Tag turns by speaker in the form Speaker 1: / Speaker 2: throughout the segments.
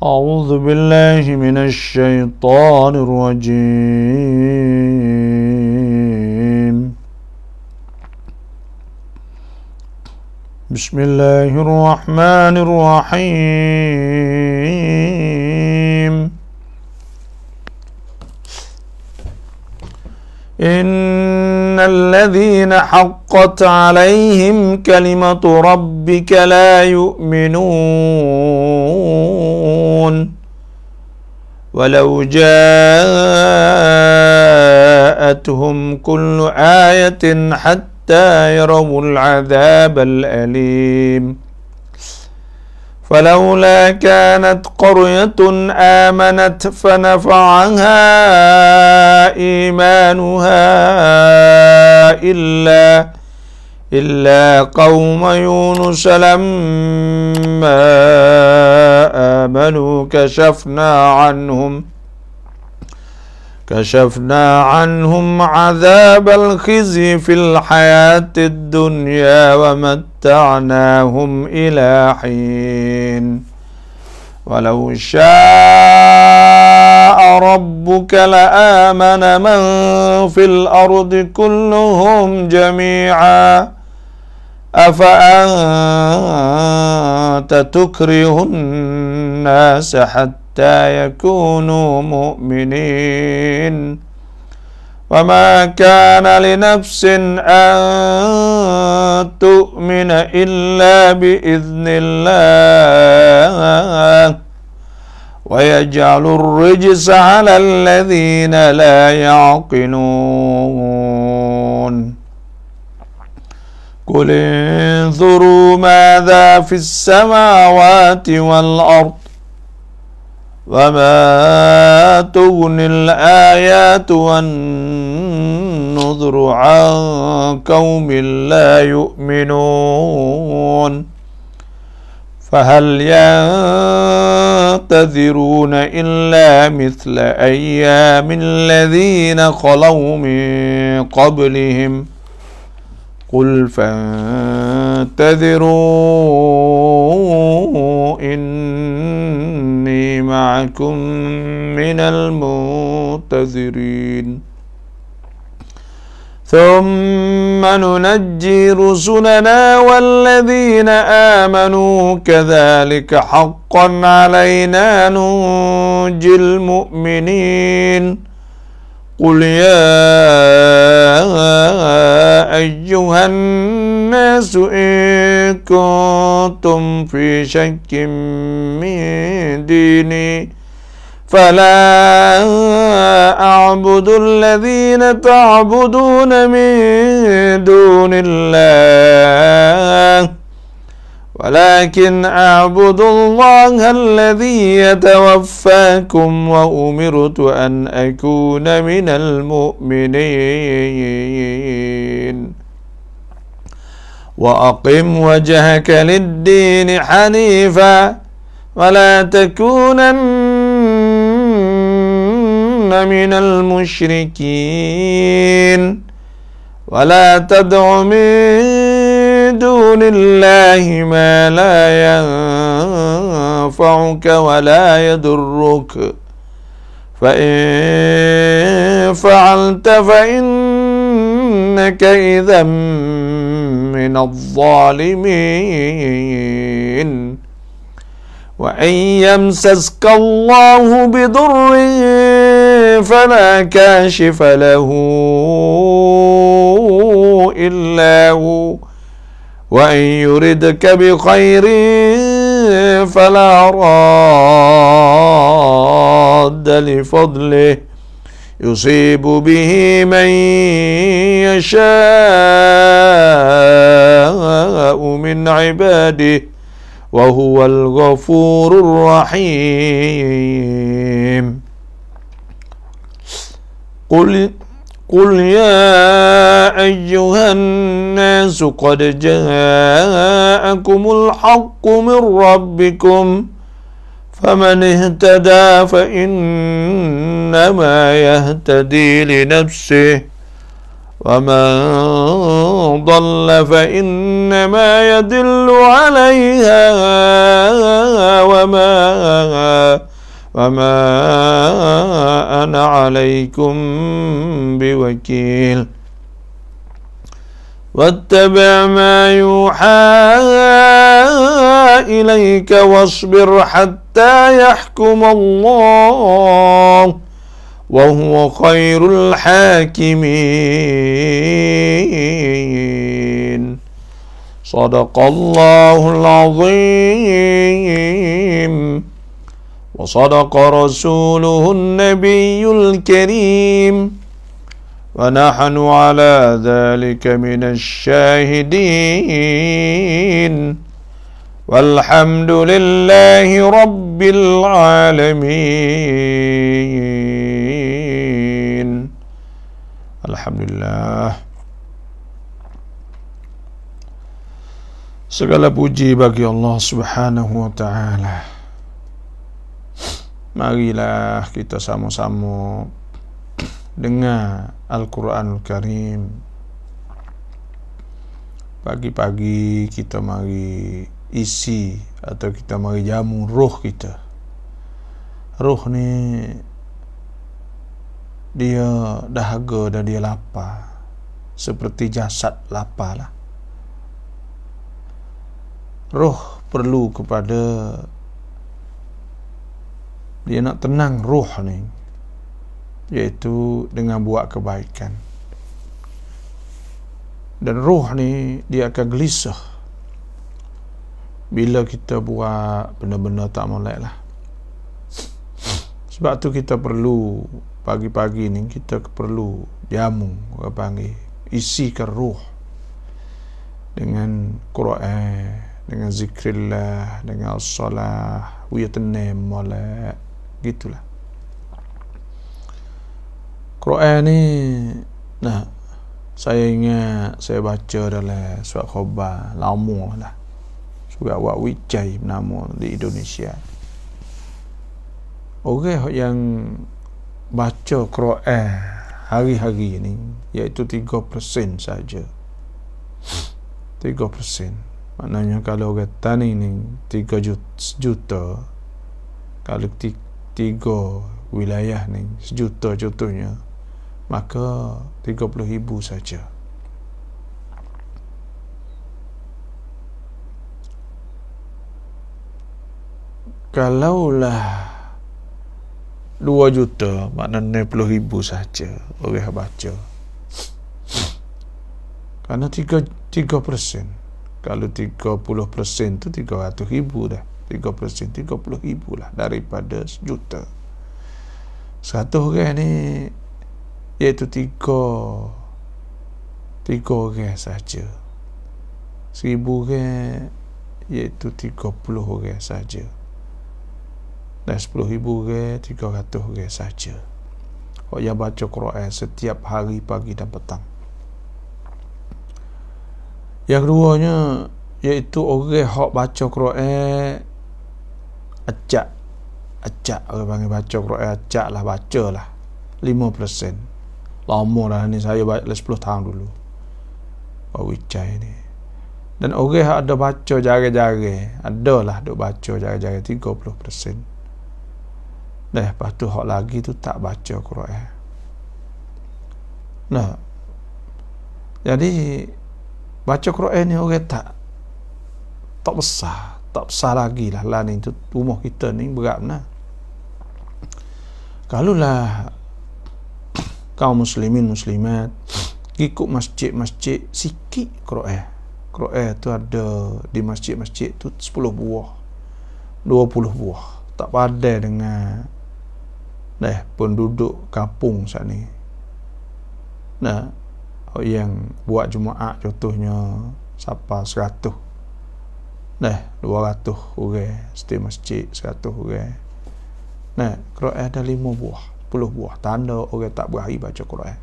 Speaker 1: أعوذ بالله من الشيطان الرجيم. بسم الله الرحمن الرحيم. إن الذين حقت عليهم كلمة ربك لا يؤمنون ولو جاءتهم كل آية حتى يروا العذاب الأليم فلولا كانت قرية آمنت فنفعها إيمانها إلا قوم يونس لما آمنوا كشفنا عنهم عذاب الخزي في الحياة الدنيا ومتعناهم إلى حين ولو شاء ربك لآمن من في الأرض كلهم جميعا أفأنت تكره الناس حتى يكونوا مؤمنين وما كان لنفس أن تؤمن إلا بإذن الله ويجعل الرجس على الذين لا يعقلون قل انظروا ماذا في السماوات والأرض وما تغني الآيات والنذر عن قوم لا يؤمنون فهل ينتظرون إلا مثل أيام الذين خلوا من قبلهم قل فانتظروا إني معكم من المنتظرين ثم ننجي رسلنا والذين آمنوا كذلك حقا علينا ننجي المؤمنين قل يا أيها الناس إن كنتم في شك من ديني فلا أعبد الذين تعبدون من دون الله ولكن أعبد الله الذي يتوفاكم وأمرت أن أكون من المؤمنين وأقم وجهك للدين حنيفا ولا تكونن من المشركين ولا تدع من دون الله ما لا ينفعك ولا يضرك فإن فعلت فإنك إذا من الظالمين وإن يمسسك الله بضر فلا كاشف له إلا هو وإن يردك بخير فلا راد لفضله يصيب به من يشاء من عباده وهو الغفور الرحيم قل يا أيها الناس قد جاءكم الحق من ربكم فمن اهتدى فإنما يهتدي لنفسه ومن ضل فإنما يدل عليها وما أنا عليكم بوكيل واتبع ما يوحى إليك واصبر حتى يحكم الله وهو خير الحاكمين صدق الله العظيم وصدق رسوله النبي الكريم ونحن على ذلك من الشاهدين والحمد لله رب العالمين. Alhamdulillah, segala puji bagi Allah Subhanahu wa ta'ala. Marilah kita sama-sama dengar Al-Quranul Karim. Pagi-pagi kita mari isi atau kita mari jamu roh kita. Roh ni dia dahaga dan dia lapar, seperti jasad lapar lah. Roh perlu kepada dia nak tenang roh ni, iaitu dengan buat kebaikan. Dan roh ni dia akan gelisah bila kita buat benda-benda tak molek lah. Sebab tu kita perlu pagi-pagi ni kita perlu jamu, orang panggil isikan roh dengan Quran, dengan zikrillah, dengan as-salah, wia tenem molek gitulah. Quran ni, nah, saya ingat saya baca dalam surat khabar lama lah, surat Wak Wijay nama di Indonesia. Orang yang baca Quran hari-hari ni iaitu 3% saja. 3%. Maknanya kalau orang tani ni 3 juta, kalau 3 wilayah ni 1 juta contohnya, maka 30,000 saja. Kalaulah 2 juta, maknanya 60,000 saja orang baca. Karena 3%. Kalau 30% tu 300,000 dah. 3% 30,000 lah daripada 1 juta. 100 orang ni iaitu 3 orang saja. 1,000 orang iaitu 30 orang saja. Dan 10,000 orang 300 orang saja. Orang yang baca Quran setiap hari pagi dan petang. Yang keduanya iaitu orang yang baca Quran acak. Orang panggil baca Quran acak lah, baca lah 5%. Lama dah ni, saya baca 10 tahun dulu Wijay ni. Dan orang yang ada baca jari-jari, adalah duk baca jari-jari 30%. Dah, lepas tu hak lagi tu tak baca Quran. Nah, jadi baca Quran ni orang tak besar lagi lah. Lah ni tu rumah kita ni berat nah. Kalaulah kaum muslimin muslimat ikut masjid-masjid sikit Quran tu ada di masjid-masjid tu 10 buah 20 buah, tak padai dengan penduduk kampung saat ni. Nah, yang buat Jumaat contohnya siapa 100, 200 orang setiap masjid, 100 orang. Nah, Quran ada 5 buah 10 buah, tanda orang tak berani baca Quran.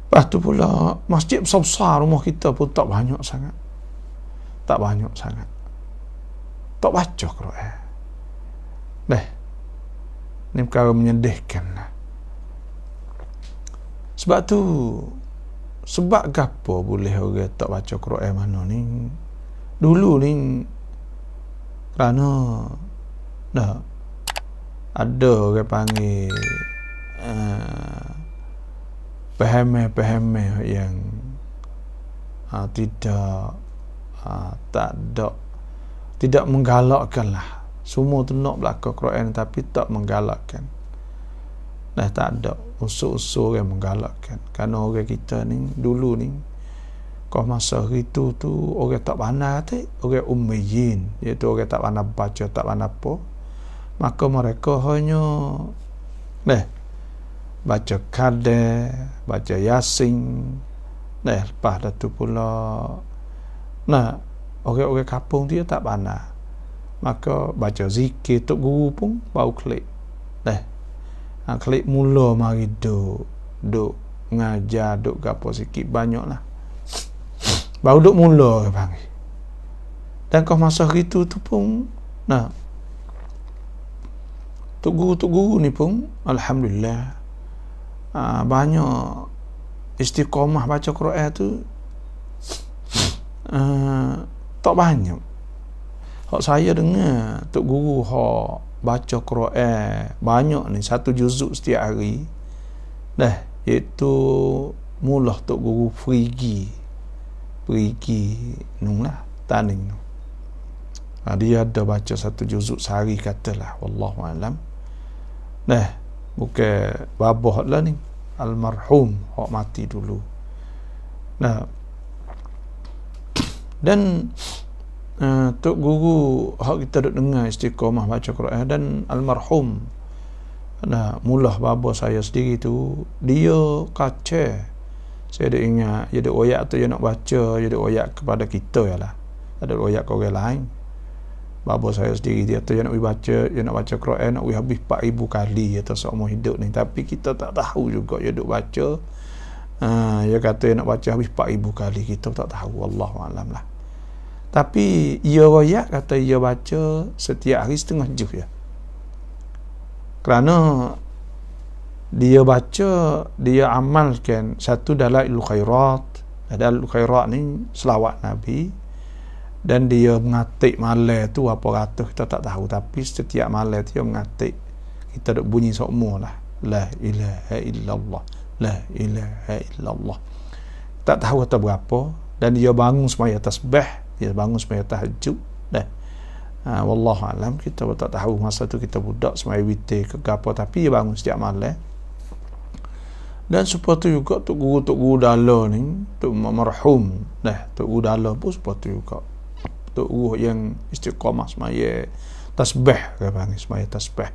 Speaker 1: Lepas tu pula masjid besar-besar rumah kita pun tak banyak sangat, tak baca Quran. Ni perkara menyedihkan lah. Sebab tu, sebab gapo boleh orang tak baca Quran mana ni? Dulu ni kerana dah ada orang panggil paham yang tidak menggalakkan lah. Semua tu nak belaka Quran tapi tak menggalakkan. Dah tak ada unsur-unsur yang menggalakkan. Kerana orang kita ni dulu ni kau masa itu tu orang tak pandai tu, orang ummiyin, iaitu orang tak pandai baca, tak pandai apa. Maka mereka hanya baca Qadir, baca Yasin. Lepas dah tu pula orang-orang kampung dia tak pandai. Maka baca zikir tok guru pun baru klik. Klik mula mari duk ngajar, duk gapo sikit banyaklah. Baru duk mula panggil. Dan kau masa itu tu pun tok guru ni pun alhamdulillah banyak istiqamah baca Quran tu tak banyak. Hak saya dengar tok guru hak baca Quran banyak ni, 1 juzuk setiap hari iaitu mulah tok guru pergi nunglah taning tu. Dia ada baca 1 juzuk sehari katalah, wallahu alam. Bukan babah lah ni, almarhum hak mati dulu. Dan tok guru hak kita duk dengar istiqamah baca Quran, dan almarhum mulah bapa saya sendiri tu, dia kaca. Saya ada ingat dia ada oyak tu dia nak baca, dia ada oyak kepada kita yalah. Ada oyak ke orang lain. Bapa saya sendiri dia tu dia nak baca, dia nak baca Quran nak habis 4,000 kali atau seumur hidup ni, tapi kita tak tahu juga dia duk baca. Dia kata dia nak baca habis 4,000 kali, kita tak tahu, wallahu alam lah. Tapi ia royak kata ia baca setiap hari setengah juz ya. Kerana dia baca, dia amalkan satu Dalailul Khairat. Dalailul Khairat ni selawat Nabi, dan dia mengatik malam tu apa ratus kita tak tahu, tapi setiap malam dia mengatik. Kita duk bunyi semua lah, la ilaha illallah, la ilaha illallah. Tak tahu atau berapa, dan dia bangun semaya tasbih, dia bangun semaya tahajud. Wallahu alam, kita tak tahu masa tu kita budak semaya witir ke apa, tapi dia bangun setiap malam. Dan seperti juga tok guru dala ni, tok marhum tok guru dala pun seperti juga tok guru yang istiqamah semaya tasbih, dia panggil semaya tasbih.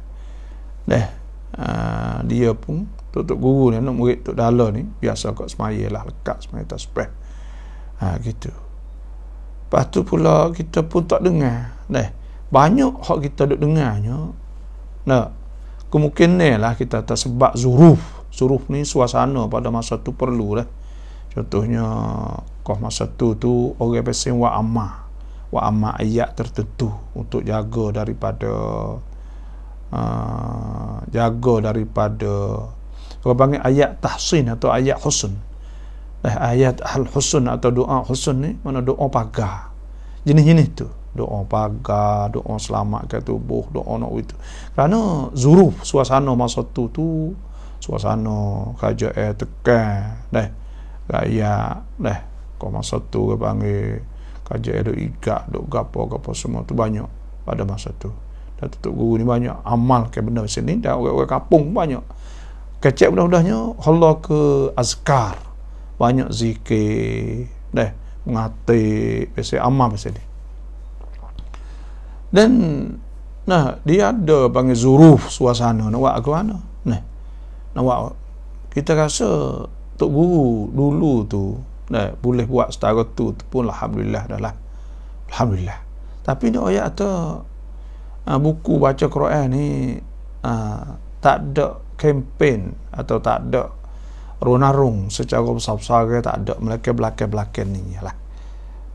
Speaker 1: Dia pun tok guru ni, anak murid tok dala ni biasa kat semaya lah, lekat semaya tasbih. Gitu. Lepas tu pula kita pun tak dengar. Banyak hak kita duk dengarnya. Kemungkinan lah kita tak sebab zuruf ni suasana pada masa tu perlu lah. Contohnya kau masa tu orang pesen wa amma ayat tertentu untuk jaga daripada orang panggil ayat tahsin atau ayat husn. Ayat al-husn atau doa husn ni mana doa pagar. Jenis-jenis tu. Doa pagar, doa selamatkan tubuh, doa nak itu. Kerana zuruf suasana masa tu suasana kerajaan tekan. Rakyat kau masa tu orang panggil kerajaan duk igak, duk gapo semua tu banyak pada masa tu. Dan tutup guru ni banyak amal ke benda sini, dan orang-orang kampung banyak. Kecek mudah-mudahnya Allah ke azkar. Banyak zikir, mengatik, biasa amal biasa ni. Dan dia ada panggil zuruf suasana nak buat ke mana. Nak buat, kita rasa tok guru dulu tu boleh buat setara tu pun alhamdulillah dah lah. Alhamdulillah. Tapi ni ayat tu buku baca Quran ni tak ada kempen atau tak ada runarung secara besar-besar, tak ada. Mereka belakang-belakang ni lah.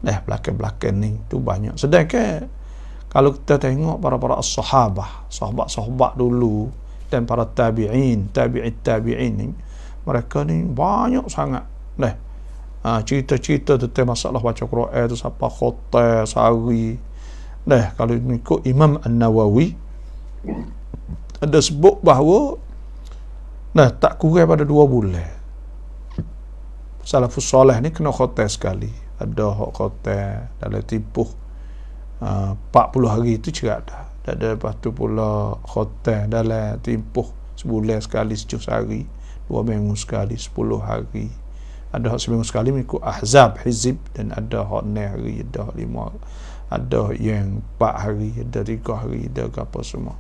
Speaker 1: Belakang-belakang ni tu banyak. Sedangkan kalau kita tengok para sahabat dulu dan para tabi'in ni, mereka ni banyak sangat. Cerita-cerita tentang masalah baca Quran tu siapa khotel sehari. Kalau ikut Imam An-Nawawi ada sebut bahawa tak kurang pada 2 bulan. Salafus soleh ni kena khotel sekali. Ada hak khotel dalam tempoh 40 hari itu cerak dah. Ada lepas tu pula khotel dalam tempoh sebulan sekali, 7 hari, 2 minggu sekali, 10 hari. Ada hak seminggu sekali mengikut ahzab, hizib, dan ada hak 6 hari, ada hak 5, ada yang 4 hari, ada 3 hari, ada apa semua.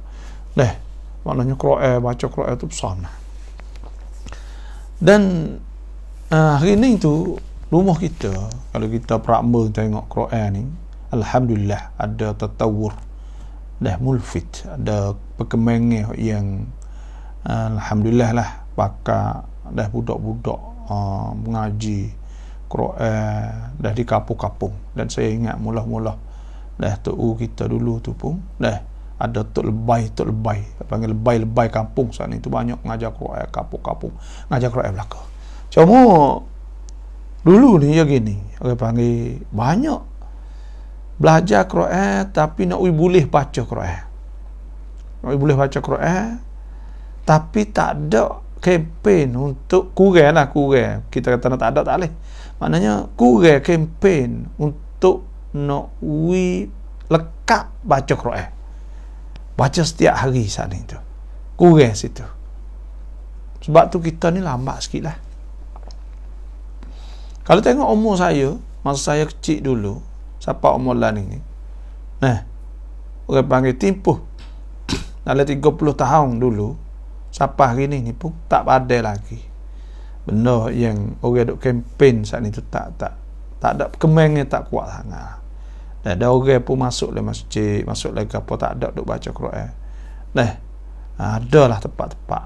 Speaker 1: Maknanya Quran, baca Quran itu besar. Dan hari ni tu rumah kita, kalau kita prakma tengok Quran ni, alhamdulillah ada tatawur, mulfit, ada perkembangan yang alhamdulillah lah, pakar budak-budak mengaji Quran di kampung-kampung. Dan saya ingat mula-mula tok kita dulu tu pun ada tok lebay panggil lebay kampung saat ni tu banyak mengajar Quran kampung-kampung, mengajar Quran belaka. Cuma dulu ni ya gini, orang panggil banyak belajar Quran tapi nak boleh baca Quran, tapi tak ada kempen untuk kurang. Kita kata tak ada, tak boleh. Maknanya kurang kempen untuk nak lekat baca Quran, baca setiap hari saat ni tu. Kurang situ. Sebab tu kita ni lambat sikit lah. Kalau tengok umur saya, masa saya kecil dulu, siapa umur lah ni, orang panggil tempoh dalam 30 tahun dulu, siapa hari ni pun tak pandai lagi. Benda yang orang duk kempen saat ni tu tak ada perkembangan, tak kuat sangat. Ada orang pun masuk le masjid, masuk lagi apa, tak ada duk baca Quran. Adalah tempat-tempat,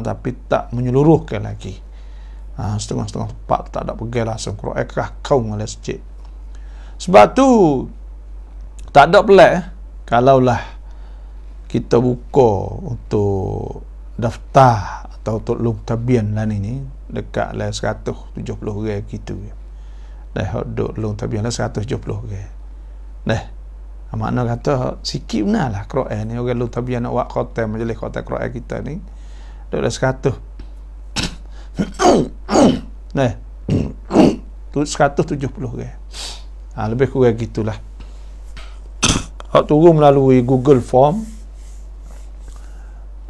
Speaker 1: tapi tak menyeluruhkan lagi. Setengah-setengah tempat tak ada pergi langsung Quran kau oleh masjid. Sebab tu tak ada pelik kalaulah kita buka untuk daftar atau untuk lung tabian lah ni dekat lah 170 orang gitu. Duk lung tabian lah 170 orang. Makna kata sikit benar lah Quran ni. Orang lung tabian nak buat khotam, majlis khotam Quran kita ni duk dah 100 tu 170 orang. Lebih kurang gitulah. Hak turun melalui Google Form,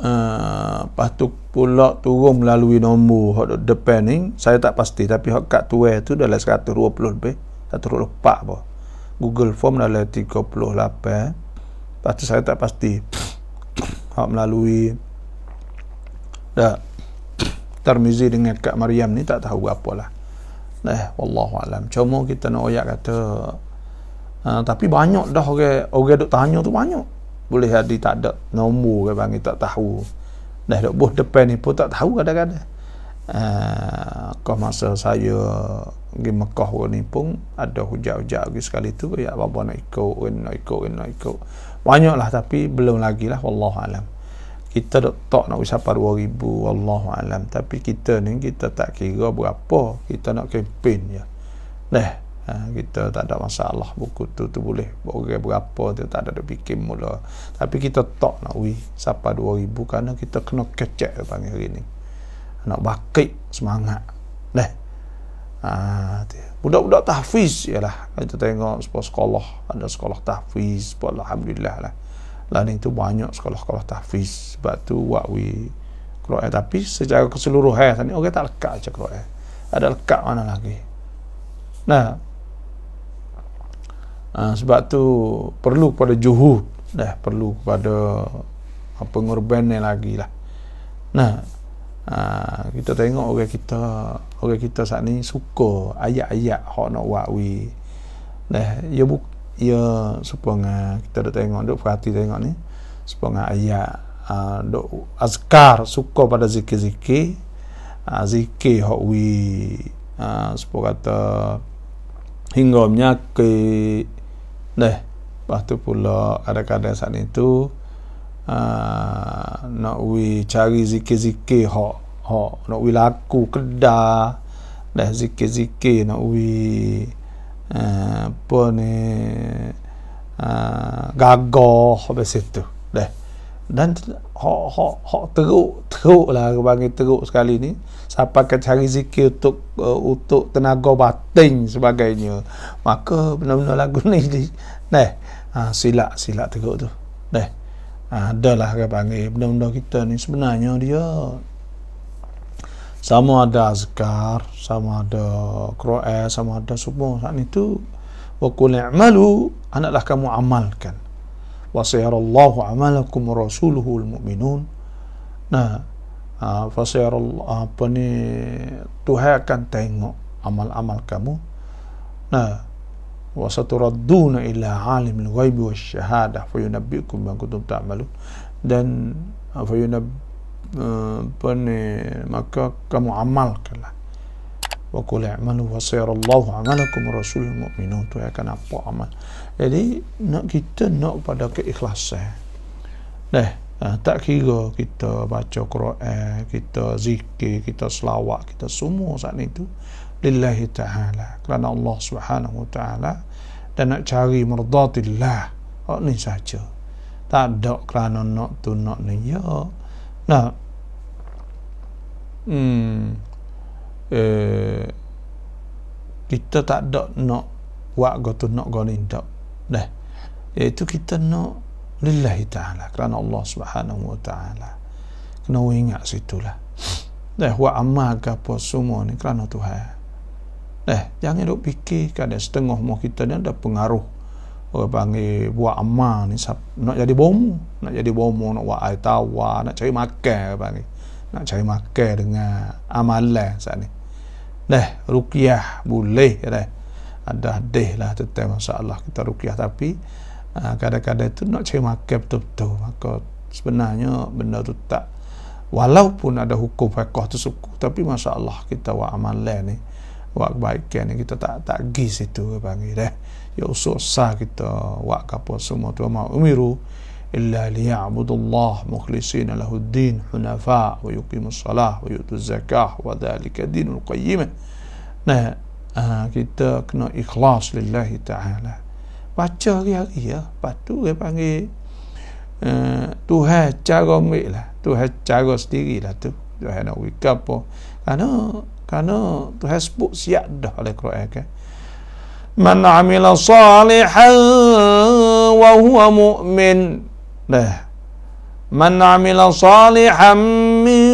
Speaker 1: lepas tu pula turun melalui nombor hak depan ni saya tak pasti, tapi hak kat tuai tu dalam 120 lebih, 124 apa. Google Form dalam 38. Lepas tu saya tak pasti hak melalui Tirmizi dengan Kak Maryam ni tak tahu apalah. Wallahu alam. Cuma kita nak oyak kata tapi banyak dah orang duk tanya tu banyak. Boleh jadi tak ada nombor ke bang, tak tahu. Duk bos depan ni pun tak tahu kadang-kadang. Kau masa saya pergi Mekah ni pun ada hujat-hujat lagi sekali tu, ya apa nak ikut. Banyaklah tapi belum lagi lah, wallahu alam. Kita tak nak wisapa 2000, wallahu alam. Tapi kita ni kita tak kira berapa, kita nak kempen je. Kita tak ada masalah buku tu boleh orang berapa tu tak ada fikir mula. Tapi kita tak nak wisapa 2000 kerana kita kena kecek panggil hari ni. Nak bakit semangat. Budak-budak tahfiz ialah kita tengok sekolah, ada sekolah tahfiz, alhamdulillah lah. Lain tu banyak sekolah-sekolah tahfiz. Sebab tu wakwi Quran, tapi secara keseluruhan ni orang tak lekat je Quran. Ada lekat mana lagi. Sebab tu perlu kepada juhud, perlu kepada pengorbanan lagi lah. Kita tengok orang kita saat ni suka ayat-ayat hak nak wakwi. Ya supaya kita dah tengok, duk perhati tengok ni supaya ayat duk azkar, suka pada zikir-zikir, zikir hak wi supaya kata hingga menyakit. Lepas tu pula kadang-kadang saat ni tu nak wi cari zikir-zikir hak nak wi laku kedah dah zikir-zikir nak wi apa ni gagah habis itu dah. Dan hok teruk lah bagi teruk sekali ni siapa akan cari zikir untuk tenaga batin sebagainya, maka benar-benar lagu ni silap teruk tu dah. Adalah dia panggil benda-benda kita ni sebenarnya dia sama ada azkar, sama ada Quran, sama ada semua saat itu. Wa qul i'malu, hendaklah kamu amalkan. Wa sayarallahu amalakum wa rasuluhu al-mu'minun. Fa sayarallahu apa ni, Tuhan akan tengok amal-amal kamu. Wa saturadduna ila alimil ghaibi wasyahadah fa yunabbiukum bima kuntum ta'malun. Dan maka kamu amalkanlah. Wa qul i'malu wa sayarallahu amalakum wa rasulul mu'minun. Tu akan apa amal. Jadi kita nak pada keikhlasan. Tak kira kita baca Quran, kita zikir, kita selawat, kita semua saat itu lillahi ta'ala, kerana Allah subhanahu wa ta'ala, dan nak cari merdatillah. Ni saja, tak ada kerana nak tu nak ni ya. Kita tak ada nak buat gotu nak goni tak dah, iaitu kita nak lillahi ta'ala, kerana Allah subhanahu wa ta'ala. Kena ingat situlah buat amal ke apa semua ni kerana Tuhan. Jangan duk fikir kadang setengah mau kita ni ada pengaruh orang panggil buat amal ni nak jadi bomo, nak buat air tawar, nak cari makan panggil, nak cari makan dengan amalan saat ni. Ruqyah boleh ada lah tentang masalah kita ruqyah, tapi kadang-kadang tu nak cari makan betul-betul, maka sebenarnya benda tu tak, walaupun ada hukum fiqh tu suku, tapi masalah kita buat amalan ni, buat kebaikan ni, kita tak pergi situ panggil ya usah kita buat apa semua tu. Ma umiru illa liya'budullah mukhlishina lahuddin hunafa wa yuqimus salah wa yutuz zakah wa dhalika dinul qayyim. Kita kena ikhlas lillahi ta'ala, baca hari-hari ya. Lepas tu dia panggil Tuhan cara ambil lah, Tuhan cara sendirilah tu Tuhan nak wika apa, kerana Tuhan sebut siap dah oleh Quran kan, man amila salihan wa huwa mu'min. Man amila salihan min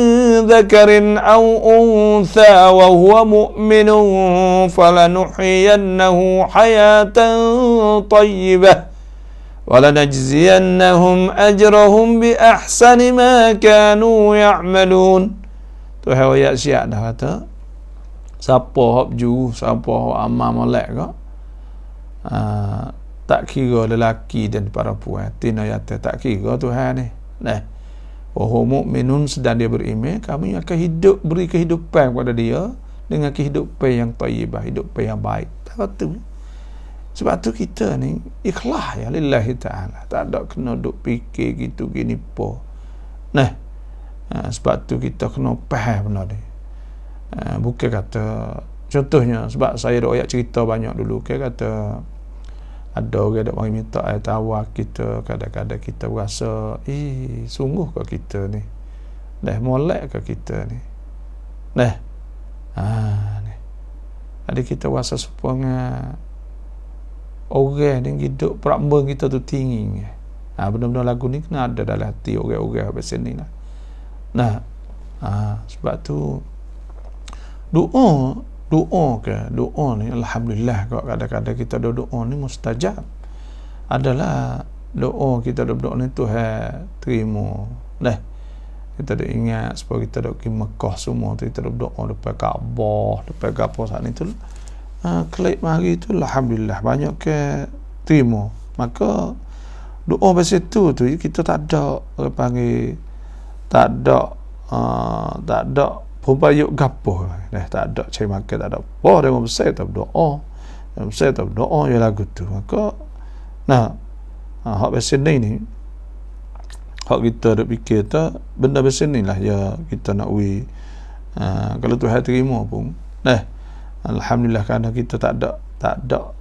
Speaker 1: dhakarin aw untha wa huwa mu'minun falanuhyiyannahu hayatan tayyibah wa lanajziyannahum ajrahum bi ahsani ma kanu ya'malun. Tuhan ayat siap dah kata, siapa hak ju, siapa hak amal molek ke, tak kira lelaki dan perempuan, tina yata, tak kira Tuhan ni. Wa huwa mu'minun, sedang dia beriman, kami akan beri kehidupan kepada dia dengan kehidupan yang thayyibah, kehidupan yang baik. Tak betul. Sebab tu kita ni ikhlas ya lillahi ta'ala, tak ada kena duk fikir gitu gini po. Sebab tu kita kena faham benda ni. Bukan kata, contohnya sebab saya ada ayat cerita banyak dulu, kata ada orang ada mari minta air tawar kita, kadang-kadang kita rasa sungguh ke kita ni, molek ke kita ni, ni. Jadi kita rasa supaya orang ni hidup perambang kita tu tinggi. Benda-benda lagu ni kena ada dalam hati orang-orang habis ni lah. Sebab tu doa ni alhamdulillah, kalau kadang-kadang kita doa ni mustajab, adalah doa kita doa ni Tuhan terima. Kita dah ingat supaya kita dah pergi Mekah semua tu, kita doa depan Kaabah, depan apa saat ni tu, klik mari tu alhamdulillah banyak ke terima. Maka doa pasal tu kita tak ada orang panggil, tak ada pembayuk gapo, tak ada cai makan, tak ada apa, dia besar tak berdoa, ya lagu tu. Maka hak pasal ni hak kita dak fikir tu benda pasal ni lah ya, kita nak Kalau Tuhan terima pun alhamdulillah, kerana kita tak ada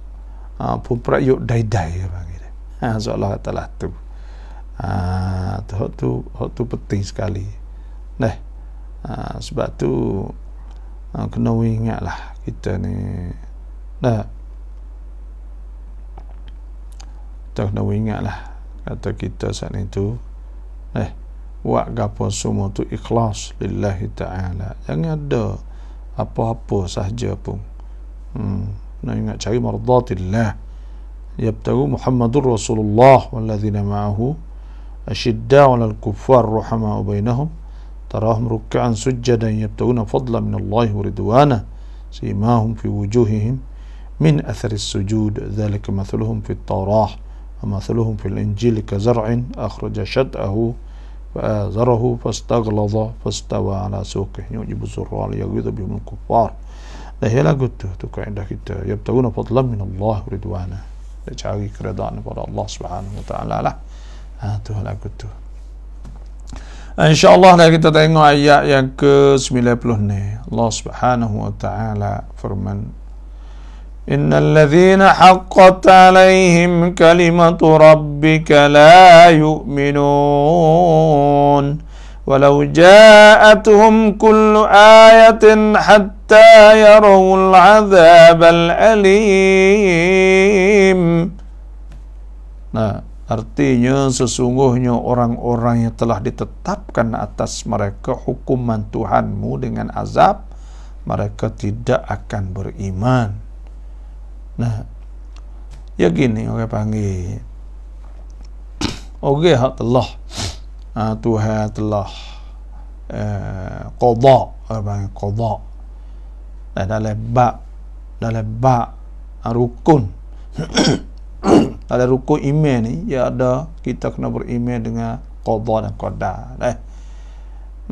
Speaker 1: pun perayuk dai-dai panggil dia. Seolah telah tu. Tu penting sekali. Sebab tu kena ingatlah kita ni. Kita kena ingatlah kata kita saat itu buat gapo semua tu ikhlas lillahi ta'ala. Jangan ada apa-apa sahaja pun. Nak ingat cari mardatillah. Yabtagu Muhammadur Rasulullah walladzina ma'ahu asyidda'u 'alal kuffar ruhama'u bainahum tarahum ruk'an sujjadan yabtaguna fadlan minallahi wa ridwana simahum fi wujuhihim min atharis sujud dzalika mathaluhum fit Taurah wa mathaluhum fil Injil kazar'in akhraja shad'ahu فآزره فاستغلظ فاستوى على سوقه يعجب الزراع ليغيظ بهم الكفار. Dah lagu tu kaedah kita, yabtaguna fadlan min Allah ridwana, dia cari keredaan daripada Allah Subhanahu wa taala lah. Tu lagu tu. Insyaallah kita tengok ayat yang ke-90 ni. Allah Subhanahu wa taala firman, Innal ladzina haqqat 'alaihim kalimatu rabbika la yu'minun walau ja'atuhum kullu ayatin hatta yarawul 'adzabal alim. Artinya sesungguhnya orang-orang yang telah ditetapkan atas mereka hukuman Tuhanmu dengan azab, mereka tidak akan beriman. Ya gini orang panggil orang hak telah Tuhan telah qada, orang panggil qada dalam bab rukun dalam rukun iman ni ya ada, kita kena beriman dengan qada dan qadar.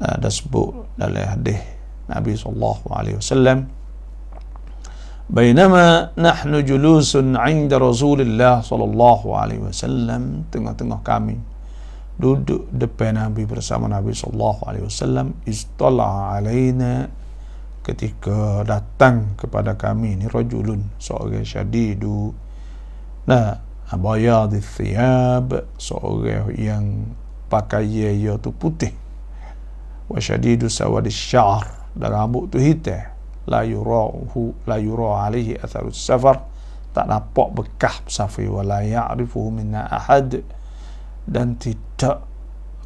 Speaker 1: Ada sebut dalam hadis Nabi sallallahu alaihi wasallam, Bainama nahnu julusun 'inda Rasulillah sallallahu alaihi wasallam, tengah-tengah kami duduk depan Nabi bersama Nabi sallallahu alaihi wasallam, istalla alaina, ketika datang kepada kami ni rajulun, seorang syadidu bayadith thiyab, seorang yang pakaian dia tu putih, wa syadidu sawadis sya'r, dan rambut tu hitam, la yura alaihi atharus safar, tak nampak bekas safar, wala ya'rifuhu minna ahad, dan tidak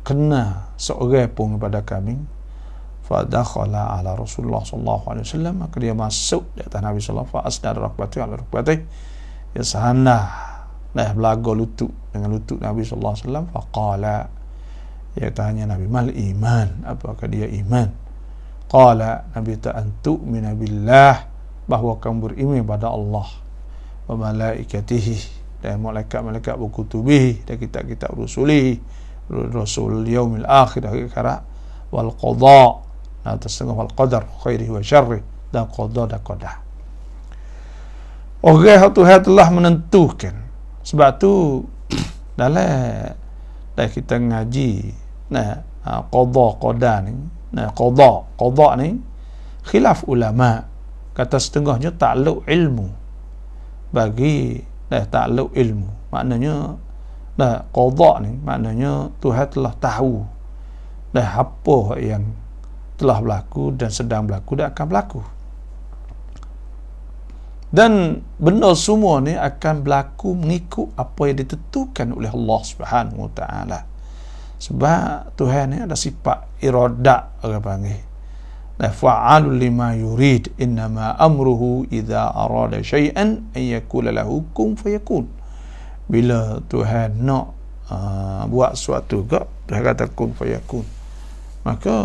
Speaker 1: kena seorang pun kepada kami. Fa dakhala ala Rasulullah sallallahu alaihi wasallam, maka dia masuk di atas Nabi sallallahu alaihi wasallam, fa asnada rukbatih ala rukbatih, ya sana belaga lutut dengan lutut Nabi sallallahu alaihi wasallam. Fa qala, ya tanya Nabi, mal iman, apakah dia iman? Qala, Nabi ta'antu minabillah, bahawa kamu beriman pada Allah, wa malaikatihi, dan malaikat-malaikat berkutubihi, dan kitab-kitab rusulihi, rasul yaumil akhir, akhir akhirat, wal qada, dan tersengah wal qadar, khairihi wa syarrih, dan qada dan qadar. Orang Tuhan telah menentukan. Sebab tu dalam kita ngaji qada qadar ni, qada ni khilaf ulama, kata setengahnya takluk ilmu, bagi takluk ilmu, maknanya qada ni maknanya Tuhan telah tahu apa yang telah berlaku dan sedang berlaku dan akan berlaku, dan benda semua ni akan berlaku mengikut apa yang ditentukan oleh Allah Subhanahu wa taala. Sebab Tuhan ni ada sifat iradat, orang panggil fa'alul lima yurid, innama amruhu idza arada syai'an an yakula lahu kun fayakun. Bila Tuhan nak buat sesuatu ke, Tuhan kata kun fayakun, maka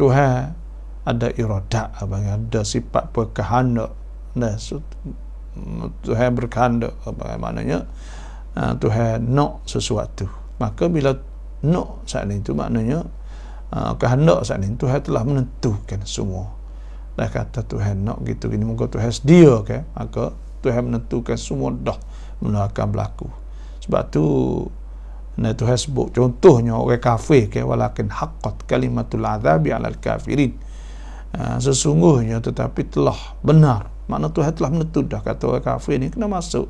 Speaker 1: Tuhan ada iradat, ada sifat berkehendak. Tuhan berkehendak, maknanya Tuhan nak sesuatu, maka bila nak saat itu maknanya kehendak saat ini Tuhan telah menentukan semua. Dah kata Tuhan nak gitu gini, moga Tuhan sedia kan, maka Tuhan menentukan semua dah benda akan berlaku. Sebab tu Nah, Tuhan sebut contohnya orang kafir ke walakin haqqat kalimatul azabi 'alal kafirin. Sesungguhnya tetapi telah benar, makna Tuhan telah menentu dah kata orang kafir ni kena masuk.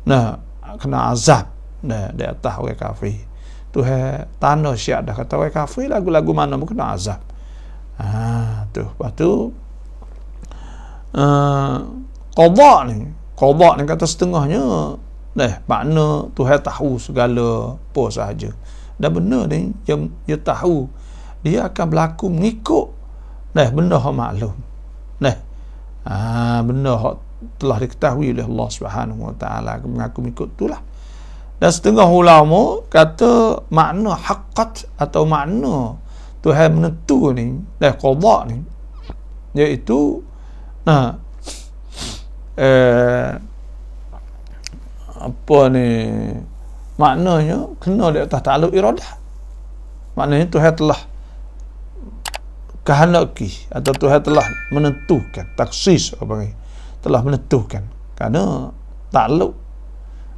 Speaker 1: Nah, kena azab di atas orang kafir. Tuhan tanda syiar dah kata orang kafir lagu-lagu mana pun kena azab. Lepas tu qada ni kata setengahnya makna Tuhan tahu segala apa sahaja. Dan benda ni dia tahu dia akan berlaku mengikut benda yang maklum. Benda yang telah diketahui oleh Allah Subhanahu Wa Taala mengaku mengikut itulah. Dan setengah ulama kata makna haqqat atau makna Tuhan menentu ni qada ni iaitu apa ni maknanya kena di atas ta'alluq iradah. Maknanya Tuhan telah kehendaki atau Tuhan telah menentukan, taksis apa ni, telah menentukan. Kerana ta'alluq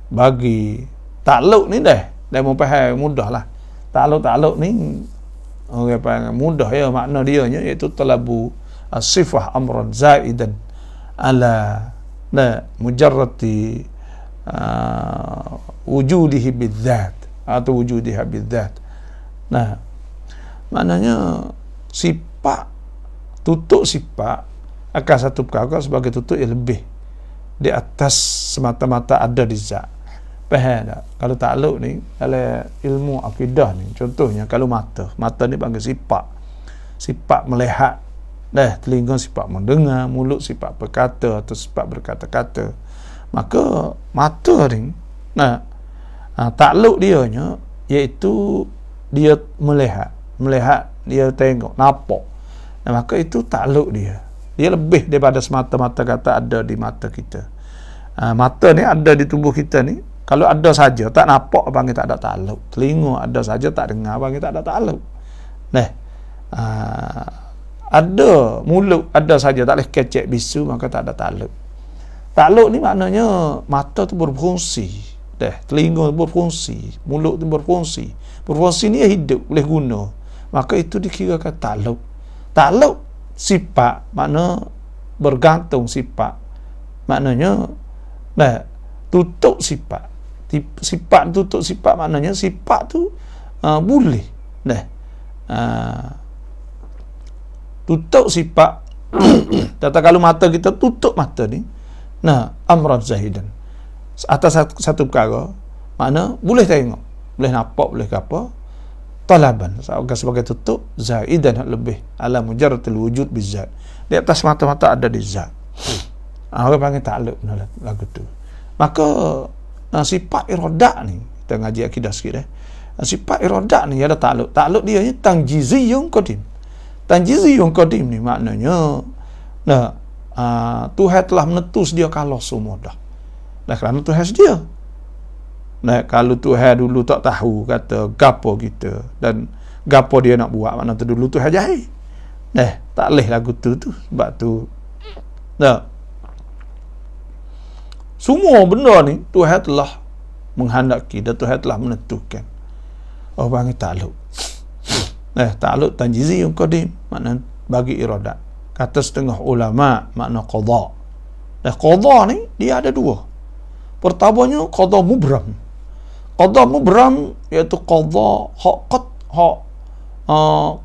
Speaker 1: bagi ta'alluq ni dah mau faham mudahlah. Ta'alluq ni orang panggil mudah ya, makna dia nya iaitu talabu as-sifah amran zaidan ala mujarrati wujudihi bidzat atau wujudiha bidzat. Maknanya sifat, tutup sifat akan satu perkara sebagai tutup yang lebih di atas semata-mata ada di zat. Faham tak? Kalau ta'alluq ni dalam ilmu akidah ni, contohnya kalau mata ni panggil sifat melihat, telinga sifat mendengar, mulut sifat berkata atau sifat berkata-kata. Maka mata ni ta'alluq dia nya iaitu dia melihat dia tengok, nampak. Maka itu ta'alluq dia lebih daripada semata-mata kata ada di mata kita. Mata ni ada di tubuh kita ni. Kalau ada saja tak nampak panggil tak ada ta'alluq. Telinga ada saja tak dengar panggil tak ada ta'alluq. Ada mulut ada saja tak boleh kecek bisu maka tak ada ta'alluq. Ta'alluq ni maknanya mata tu berfungsi, telinga berfungsi, mulut tu berfungsi. Berfungsi ni hidup, boleh guna. Maka itu dikirakan ta'alluq. Ta'alluq sifat makna bergantung sifat. Maknanya tutup sifat. Sifat tutup sifat maknanya sifat tu boleh tutup sifat. Kata kalau mata kita tutup mata ni amran zahidan atas satu perkara, makna boleh tengok, boleh nampak, boleh apa, talaban sebagai tutup, zaidan lebih ala mujarratil wujud bizat, di atas mata-mata ada di zat. Orang panggil ta'alluq lagu tu. Maka sifat iradah ni, kita ngaji akidah sikit sifat iradah ni ada ta'alluq. Ta'alluq dia ni tanjiziyun qadim. Tanjiziyun qadim ni maknanya Tuhan telah menentu sedia kalau semua dah kerana Tuhan sedia. Kalau Tuhan dulu tak tahu kata gapo kita dan gapo dia nak buat, makna tu dulu Tuhan jahil. Tak leh lagu tu sebab tu semua benda ni Tuhan telah menghendaki dan Tuhan telah menentukan. Orang panggil ta'alluq. Ta'alluq tanjiziyun qadim makna bagi iradat. Kata setengah ulama makna qada. Qada ni dia ada dua. Pertamanya qada mubram. Qada mubram iaitu qada hak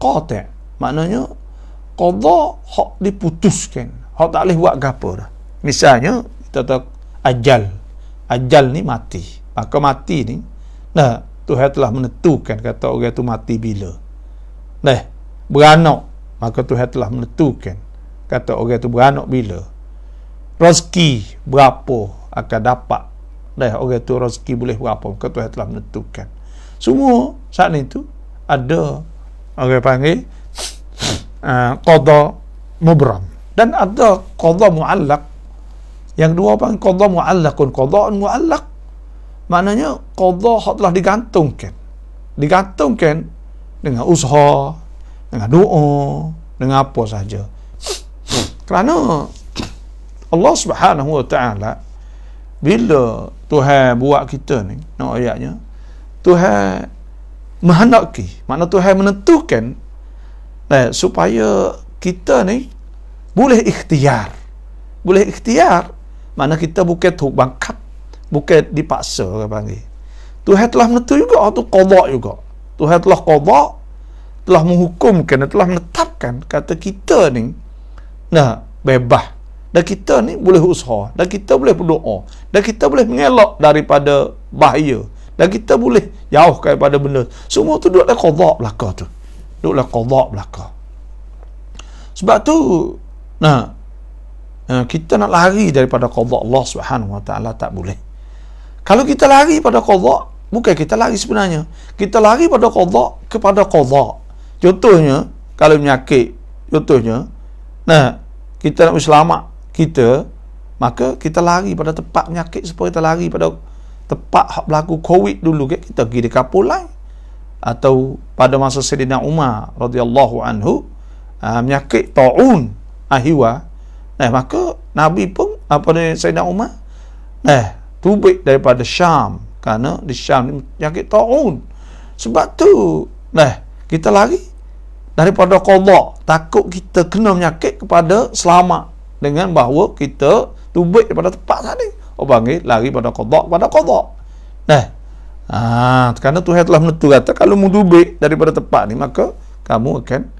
Speaker 1: qati'. Maknanya qada hak diputuskan, hak tak boleh buat gapo dah. Misalnya kita ajal ni mati. Maka mati ni Tuhan telah menentukan kata orang tu mati bila. Beranak, maka Tuhan telah menentukan kata orang tu beranak bila. Rezeki berapa akan dapat. Orang tu rezeki boleh berapa, maka Tuhan telah menentukan. Semua saat itu ada orang panggil qada mubram dan ada qada muallaq. Yang dua panggil qada muallaqun, qada'un muallaq. Maknanya qada hak telah digantungkan dengan usaha, dengan doa, dengan apa saja. Kerana Allah Subhanahu Wa Taala bila Tuhan buat kita ni, nak ayatnya Tuhan menghendaki, makna Tuhan menentukan supaya kita ni boleh ikhtiar. Boleh ikhtiar, makna kita bukan tuk bangkap, bukan dipaksa orang panggil. Tuhan telah menentu juga, tu qada juga. Tuhan telah qada, telah menghukumkan, telah menetapkan kata kita ni bebas. Dan kita ni boleh usaha, dan kita boleh berdoa, dan kita boleh mengelak daripada bahaya, dan kita boleh jauh daripada benda. Semua tu duduklah qada belaka tu. Duduklah qada belaka. Sebab tu kita nak lari daripada qada Allah Subhanahu Wa Taala tak boleh. Kalau kita lari pada qada, bukan kita lari sebenarnya. Kita lari pada qada kepada qada. Contohnya, kalau penyakit, contohnya, kita nak selamat kita, maka kita lari pada tempat penyakit supaya kita lari pada tempat hak berlaku COVID dulu ke, kita pergi di kapul lain. Atau pada masa Sayyidina Umar radhiyallahu anhu, penyakit ta'un ahwa, maka Nabi pun Sayyidina Umar tubik daripada Syam, kerana di Syam ni penyakit ta'un. Sebab tu kita lari daripada qada, takut kita kena penyakit kepada selamat dengan bahawa kita tubik daripada tempat tadi. Panggil lari pada qada kepada qada. Kerana Tuhan telah menentu kata kalau mu tubik daripada tempat ni, maka kamu akan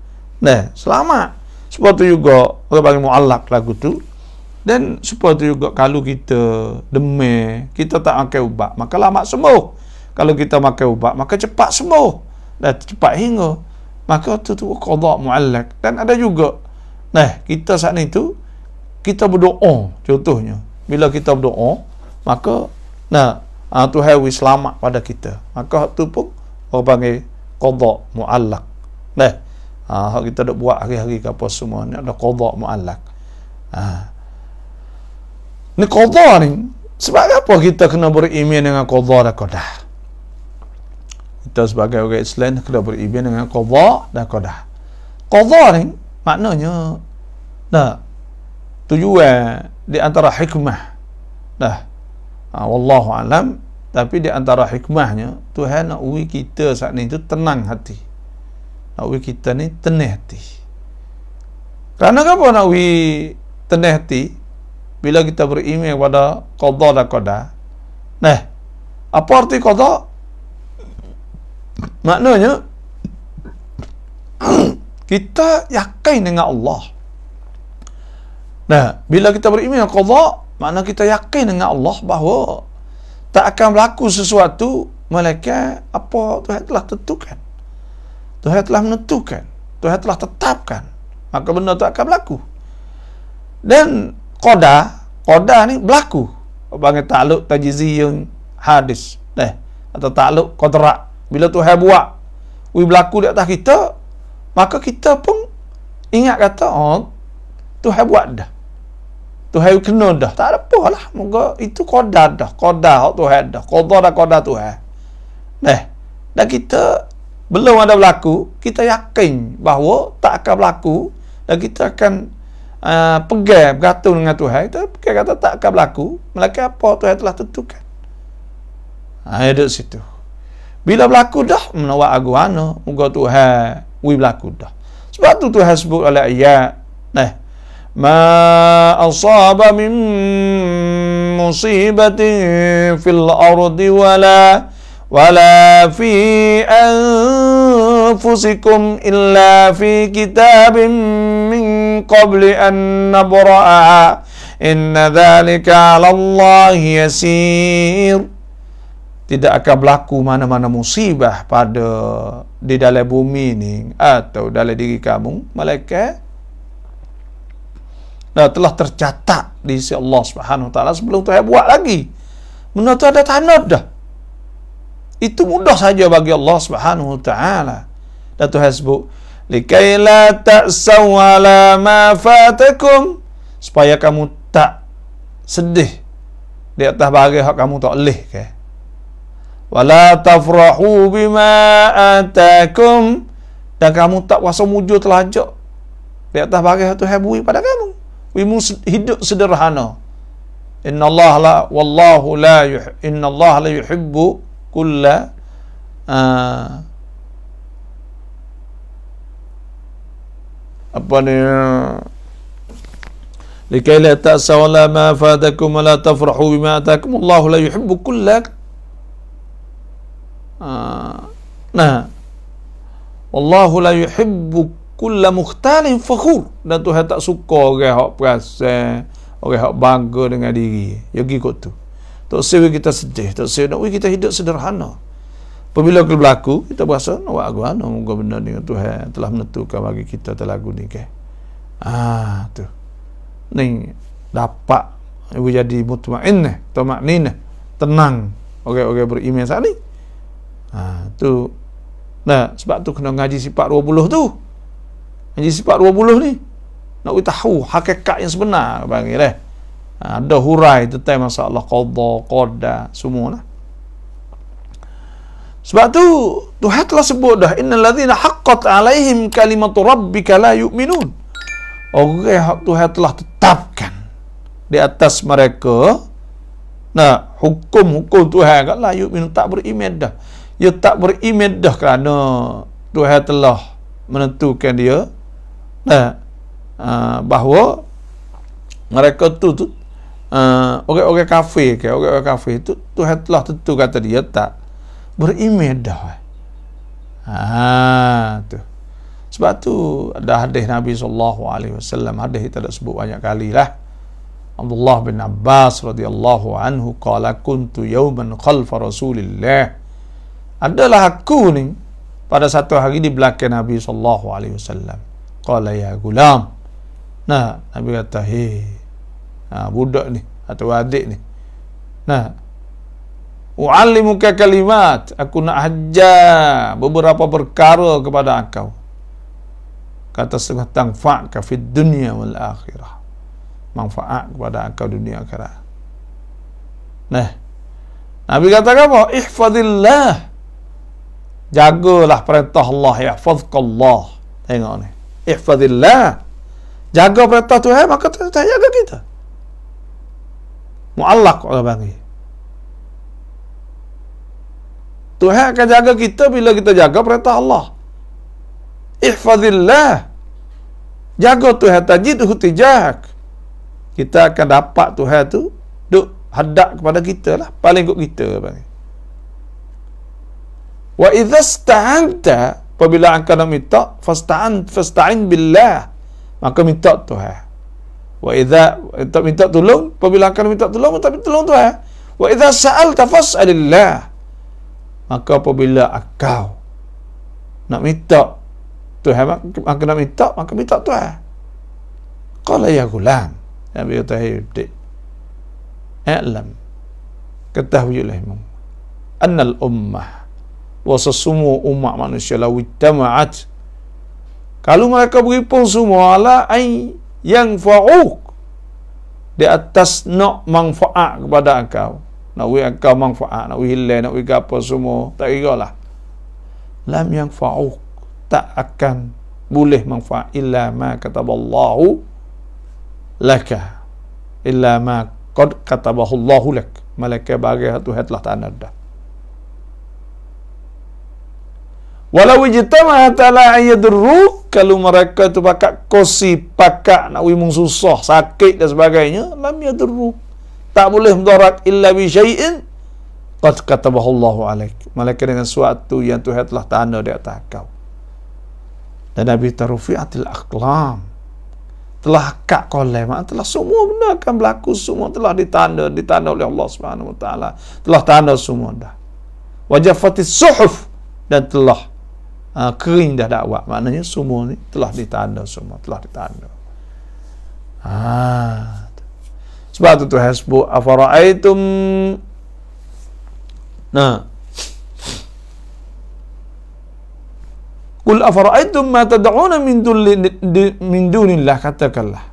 Speaker 1: selamat. Sebab tu juga orang panggil mu'allaq lagu tu. Dan sebab tu juga kalau kita demam, kita tak makan ubat, maka lama sembuh. Kalau kita makan ubat, maka cepat sembuh dan cepat hingga. Maka tu qada mu'allaq. Dan ada juga kita saat ni tu kita berdoa, contohnya bila kita berdoa, maka Tuhan wi selamat pada kita, maka tu pun orang panggil qada mu'allaq. Kita dok buat hari-hari ke apa semua ni ada qada mu'allaq. Ni qada ni sebab apa kita kena beriman dengan qada dan qadar? Kita sebagai orang Islam kena beriman dengan qada dan qadar. Qada ni maknanya tujuan di antara hikmah. Wallahu alam, tapi di antara hikmahnya Tuhan nak uji kita saat ni tu tenang hati. Nak uji kita ni tenang hati. Kerana apa nak uji tenang hati? Bila kita beriman kepada qada dan qadar. Apa arti qada? Maknanya kita yakin dengan Allah. Bila kita beriman dengan qada, makna kita yakin dengan Allah bahawa tak akan berlaku sesuatu melainkan apa Tuhan telah tentukan. Tuhan telah menentukan, Tuhan telah tetapkan, maka benda tu akan berlaku. Dan qada ni berlaku. Panggil takluk tajziyun hadis, atau takluk kontrak. Bila Tuhan buat berlaku di atas kita, maka kita pun ingat kata, Tuhan buat dah, Tuhan kena dah, tak ada apa lah, moga itu qada dah, qada hak Tuhan dah, qada dah qada Tuhan. Dan kita belum ada berlaku, kita yakin bahawa tak akan berlaku, dan kita akan pegang bergantung dengan Tuhan. Kita pegang kata tak akan berlaku melainkan apa Tuhan telah tentukan. Ada situ. Bila berlaku dah, menawak aguana, moga Tuhan berlaku dah. Sebab tu Tuhan sebut oleh ayat, ma asaba min musibatin fil ardi wala fi anfusikum illa fi kitabin min qabli an nabra'a inna dhalika 'ala Allahi yasir. Tidak akan berlaku mana-mana musibah pada di dalam bumi ni atau dalam diri kamu, malaikat telah tercatat di sisi Allah Subhanahu Wa Taala sebelum Tuhan buat lagi. Benda tu ada tanda dah. Itu mudah saja bagi Allah Subhanahu Wa Taala. Dan Tuhan sebut, likai la ta'saw ala ma fatakum, supaya kamu tak sedih di atas barang hak kamu tak leh ke. Wala tafrahu bima atakum, dan kamu tak kuasa mujur telajak di atas barang Tuhan beri pada kamu. Kamu hidup sederhana. Innallaha la yuhibbu kulla apa ni, likai la ta'saw la ma fatakum wa la tafrahu bima atakum Allahu la yuhibbu kullak. Nah, Wallahu la yuhibbu kulla mukhtalin fakhur. Dan Tuhan tak suka orang hak perasan, orang hak bangga dengan diri. Ya ikut tu. Tak sewa kita sedih, tak sewa nak kita hidup sederhana. Apabila berlaku, kita berasa nak buat apa? Moga benar dengan Tuhan telah menentukan bagi kita terlagu ni ke. Tu. Ni dapat ibu jadi mutmainnah, tamakninah, tenang orang-orang beriman saat ni. Tu. Nah, sebab tu kena ngaji sifat 20 tu. Ngaji sifat 20 ni nak tahu hakikat yang sebenar bagi dah. Ada hurai tentang masalah qada, qada semualah. Sebab tu Tuhan telah sebut dah, innal ladzina haqqat alaihim kalimatu rabbika la yu'minun. Orang hak Tuhan telah tetapkan di atas mereka hukum-hukum Tuhan kan la yu'minun, tak beriman dah. Dia tak beriman dah kerana Tuhan telah menentukan dia bahawa mereka tu orang-orang kafir ke, orang-orang kafir tu Tuhan telah tentu kata dia tak beriman dah. Tu. Sebab tu ada hadis Nabi SAW, hadis kita dah sebut banyak kali lah. Abdullah bin Abbas radhiyallahu anhu qala kuntu yawman khalfa Rasulillah. Adalah aku ni pada satu hari di belakang Nabi SAW. Qala ya gulam. Nabi kata, budak ni atau adik ni. U'allimuka kalimat, aku nak ajar beberapa perkara kepada engkau. Kata setengah tanfa'ka fid dunya wal akhirah. Manfaat kepada engkau dunia akhirat. Nabi kata apa? Ihfazillah. Jagalah perintah Allah, yahfazkallah. Tengok ni. Ihfazillah. Jaga perintah Tuhan, maka Tuhan jaga kita. Mu'allaq orang panggil. Tuhan akan jaga kita bila kita jaga perintah Allah. Ihfazillah. Jaga Tuhan, tajidhu tijahak. Kita akan dapat Tuhan tu duk hadap kepada kita lah, paling ikut kita panggil. Wa idza sta'anta, apabila engkau nak minta, fasta'in billah, maka minta Tuhan. Wa idza minta tolong, apabila engkau minta tolong, minta tolong Tuhan. Wa idza sa'alta fas'alillah, maka apabila engkau nak minta Tuhan, maka nak minta, maka minta Tuhan. Qala ya gulam, Nabi kata, dik, i'lam, ketahuilah annal ummah, bahwa semua umat manusia la wittama'at, kalau mereka berhimpun semua ala ay yang fa'uk, di atas nak manfaat kepada engkau, nak wi engkau manfaat, nak wi hilal, nak wi apa semua, tak kira lah, lam yang fa'uk, tak akan boleh manfaat illa ma kataballahu laka, illa ma qad katabahu Allahu lak, malaikat bagi Tuhan telah tanda dah. Walau ijtama'at ala ayadurruk, kalau mereka tu pakat kosi, pakat nak wimung susah, sakit dan sebagainya, lam yadurruk, tak boleh mudarat illa bi syai'in qad katabahu Allahu alaik, malaikat dengan suatu yang Tuhan telah tanda di atas kau. Dan Nabi tarufi'atil aqlam, telah kak koleh, telah semua benda akan berlaku, semua telah ditanda oleh Allah Subhanahu wa taala, telah tanda semua dah. Wajafatis suhuf, dan telah kering dah dakwah, maknanya semua ni telah ditanda, semua telah ditanda. Sebab tu Tuhan sebut afara'aitum, qul afara'aitum ma tad'una min dunillah, katakanlah,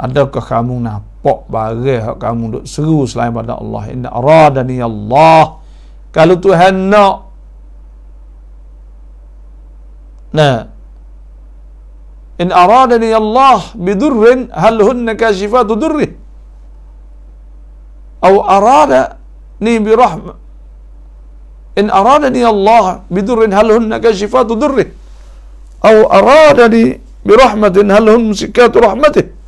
Speaker 1: adakah kamu nampak barang kamu duk seru selain pada Allah? Inna aradani Allah, kalau Tuhan nak, in aradani Allah bidurrin hal hunna kashifatu durri, aw arada ni birahmah, In aradani Allah bidurrin hal hunna kashifatu durrih aw aradani birahmatin hal hun musikatu rahmatih.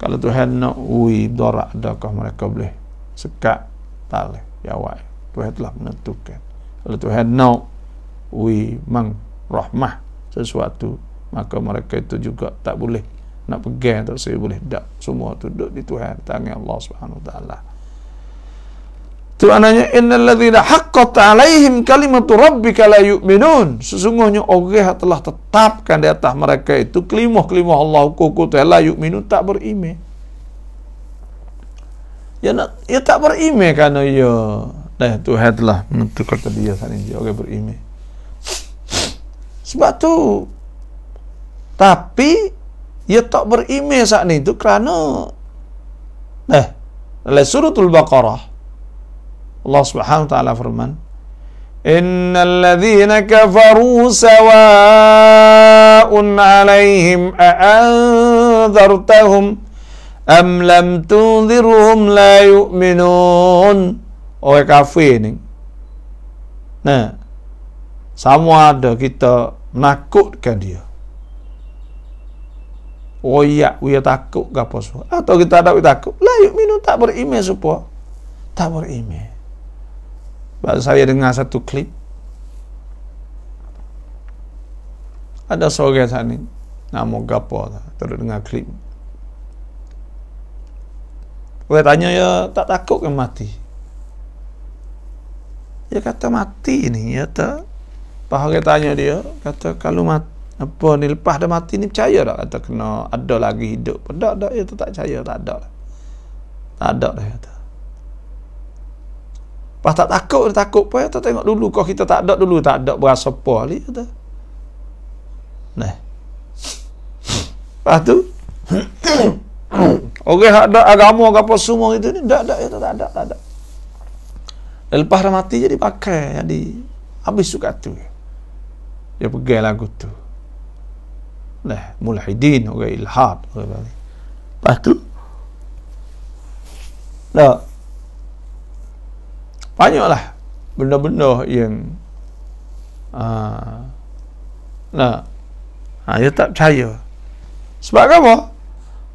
Speaker 1: Kalau Tuhan nak darat, adakah mereka boleh sekat? Tak boleh. Jawab, Tuhan telah menentukan. Kalau Tuhan nak mang rahmah sesuatu, maka mereka itu juga tak boleh nak pegang, tak saya boleh tak. Semua tu duduk di Tuhan, tangan Allah Subhanahu Wa Taala. Itu maknanya innal ladzina haqqat 'alaihim kalimatu rabbika la yu'minun. Sesungguhnya orang yang telah tetapkan di atas mereka itu kelimah-kelimah Allah, hukum Tuhan, la yu'minun, tak beriman. Ya tak beriman kerana Tuhan telah menentukan dia saat ini orang beriman. Sebab tu, tapi ia tak beriman saat ini itu kerana dalam suratul Baqarah Allah Subhanahu wa taala firman, innal ladzina kafaru sawa'un 'alaihim a'anzartahum am lam tunzirhum la yu'minun. Orang kafir ni, sama ada kita menakutkan dia, dia takut ke apa semua, atau kita ada takut, la yu'minun, tak beriman supaya tak beriman. Sebab saya dengar satu klip, ada seorang saat ni nama gapo, terus dengar klip. Orang tanya, ya tak takut ke mati? Dia kata mati ni, ya tak. Pas orang tanya dia, kata kalau mati, apa ni, lepas dah mati ni percaya tak? Kata kena ada lagi hidup. Tak, dia tu tak percaya, tak ada. Tak ada dah, kata. Pas tak takut, dia takut apa? Kita tengok dulu, kau kita tak ada dulu, tak ada berasa apa ni, kata. Lepas tu orang ada agama apa semua itu ni, tak ada. Lepas dah mati jadi pakai, jadi habis suka tu. Dia pegang lagu tu. Mulhidin, orang ilhad. Lepas tu banyaklah benda-benda yang dia tak percaya. Sebab apa?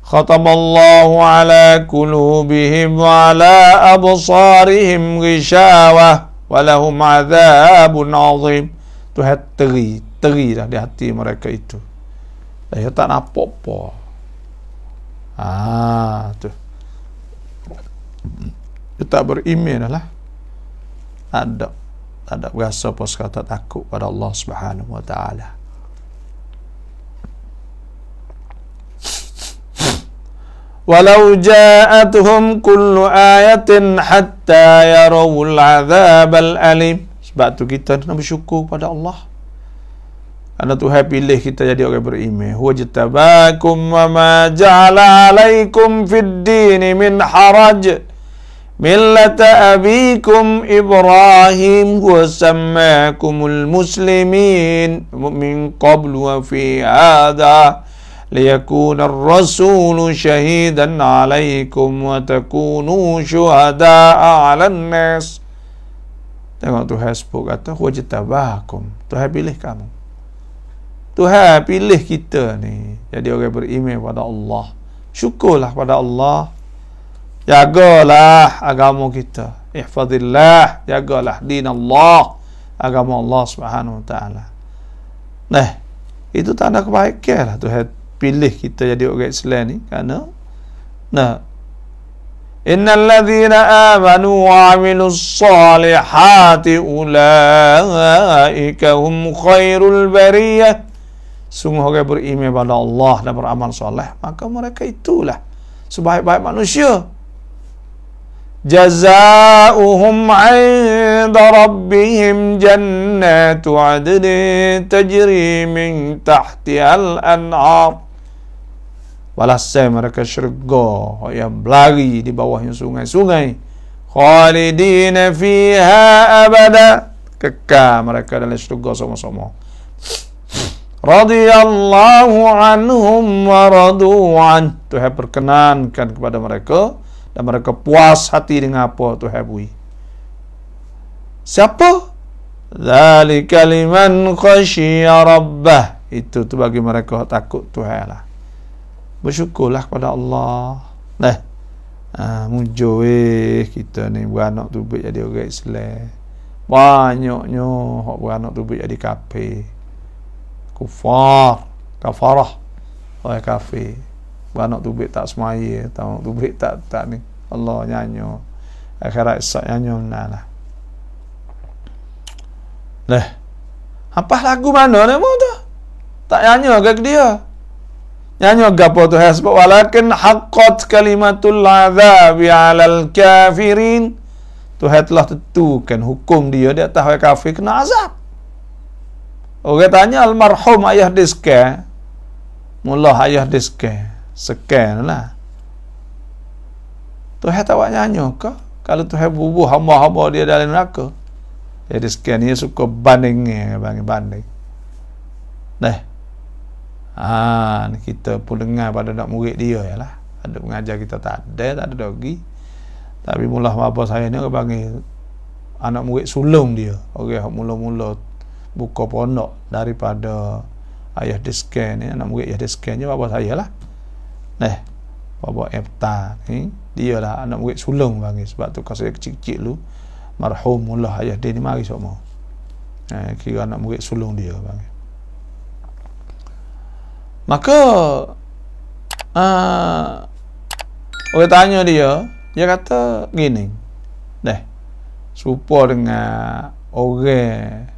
Speaker 1: Khatamallahu ala qulubihim wa ala absarihim ghishawah wa lahum adzabun azim. Tuhan teri dah di hati mereka itu. Dia tak nampak apa. Tu. Dia tak beriman lah. Tak ada berasa apa sekata takut pada Allah Subhanahu Wa Taala. Walau ja'atuhum kullu ayatin hatta yarawul azabal alim. Sebab tu kita nak bersyukur pada Allah. Karena Tuhan pilih kita jadi orang beriman. Huwa jatabakum wa ma ja'ala alaikum fid dini min haraj. Millata abikum Ibrahim wa sammakumul muslimin min qablu wa fi hadha liyakuna ar-rasulu shahidan alaikum wa takunu syuhada'a 'alan nas. Tengok Tuhan sebut kata wajtabakum, Tuhan pilih kamu. Tuhan pilih kita ni jadi orang beriman pada Allah. Syukurlah pada Allah. Jagalah agama kita. Ihfazillah, jagalah din Allah, agama Allah Subhanahu Wa Taala. Itu tanda kebaikan lah Tuhan pilih kita jadi orang Islam ni, kerana innal ladzina amanu wa 'amilus solihati ulaika hum khairul bariyah. Sungguh orang beriman pada Allah dan beramal soleh, maka mereka itulah sebaik-baik manusia. Jazaohum 'inda rabbihim jannatu 'adnin tajri min tahtihal anhar. Balasnya mereka syurga yang berlari di bawahnya sungai-sungai. Khalidina fiha abada, kekal mereka dalam syurga sama-sama. Radiyallahu anhum wa radu'an. Tuhan perkenankan kepada mereka dan mereka puas hati dengan apa Tuhan beri. Siapa? Dzalika liman khasyiya rabbah. Itu tu bagi mereka takut Tuhan lah. Bersyukurlah kepada Allah. Nah, muncul kita ni beranak tubik jadi orang Islam. Banyaknya hak beranak tubik jadi kafir. Kufar, kafarah. Orang kafir. Beranak tubik tak semaya, tahu tubik tak ni. Allah nyanyo. Akhirat esok nyanyo lah. Nah, apa lagu mana ni mau tu? Tak nyanyi ke dia? Nyanyi gapo tu sebab walakin haqqat kalimatul azabi 'alal kafirin. Tuhan telah tentukan hukum dia di atas orang kafir kena azab. Orang tanya almarhum ayah diska. Mula ayah diska. Sekian lah. Tuhan tak buat nyanyi ke? Kalau Tuhan bubuh hamba-hamba dia dalam neraka. Jadi sekian dia suka bandingnya, banding. Nah, ni kita pun dengar pada nak murid dia ya lah. Ada mengajar kita tak ada lagi. Tapi mula bapa saya ni orang panggil anak murid sulung dia. Orang mula-mula buka pondok daripada ayah diskan ni, anak murid ayah diskan je bapa saya lah. Nah, bapa Efta ni dia lah anak murid sulung panggil. Sebab tu kalau saya kecil-kecil dulu marhum mullah ayah dia ni mari semua. Kira anak murid sulung dia panggil. Maka orang tanya dia kata gini. Dah. Serupa dengan orang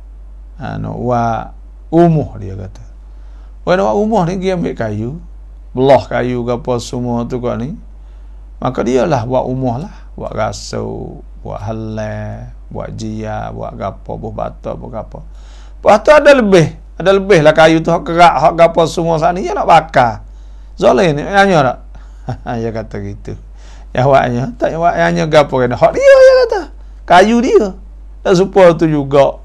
Speaker 1: wa umuh dia kata. Orang wa umuh ni dia ambil kayu, belah kayu ke apa semua tu kau ni. Maka dia lah buat umuh lah, buat rasau, buat halal, buat jia, buat gapo, buat bata, buat gapo. Lepas tu ada lebih lah kayu tu hak kerak, hak gapo semua sana dia nak bakar. Zalim ni nyanyi tak? Dia kata gitu. Ya awaknya, tak awaknya gapo kan. Hak dia kata. Kayu dia. Dan supaya tu juga.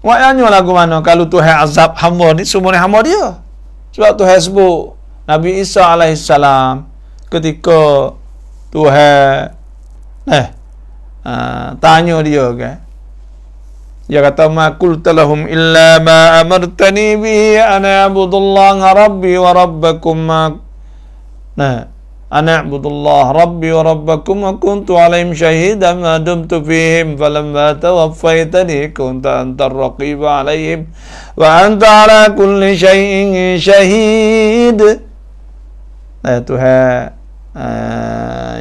Speaker 1: Awaknya lagu mana kalau Tuhan azab hamba ni semua ni hamba dia. Sebab Tuhan sebut Nabi Isa alaihissalam ketika Tuhan tanya dia kan. Dia kata ma qultu lahum illa ma amartani bihi ana a'budullaha rabbi wa rabbakum ana a'budullaha rabbi wa rabbakum wa kuntu 'alaihim shahidan ma dumtu fihim falamma tawaffaytani kunta antar raqiba 'alaihim wa anta 'ala kulli shay'in shahid. Tuhan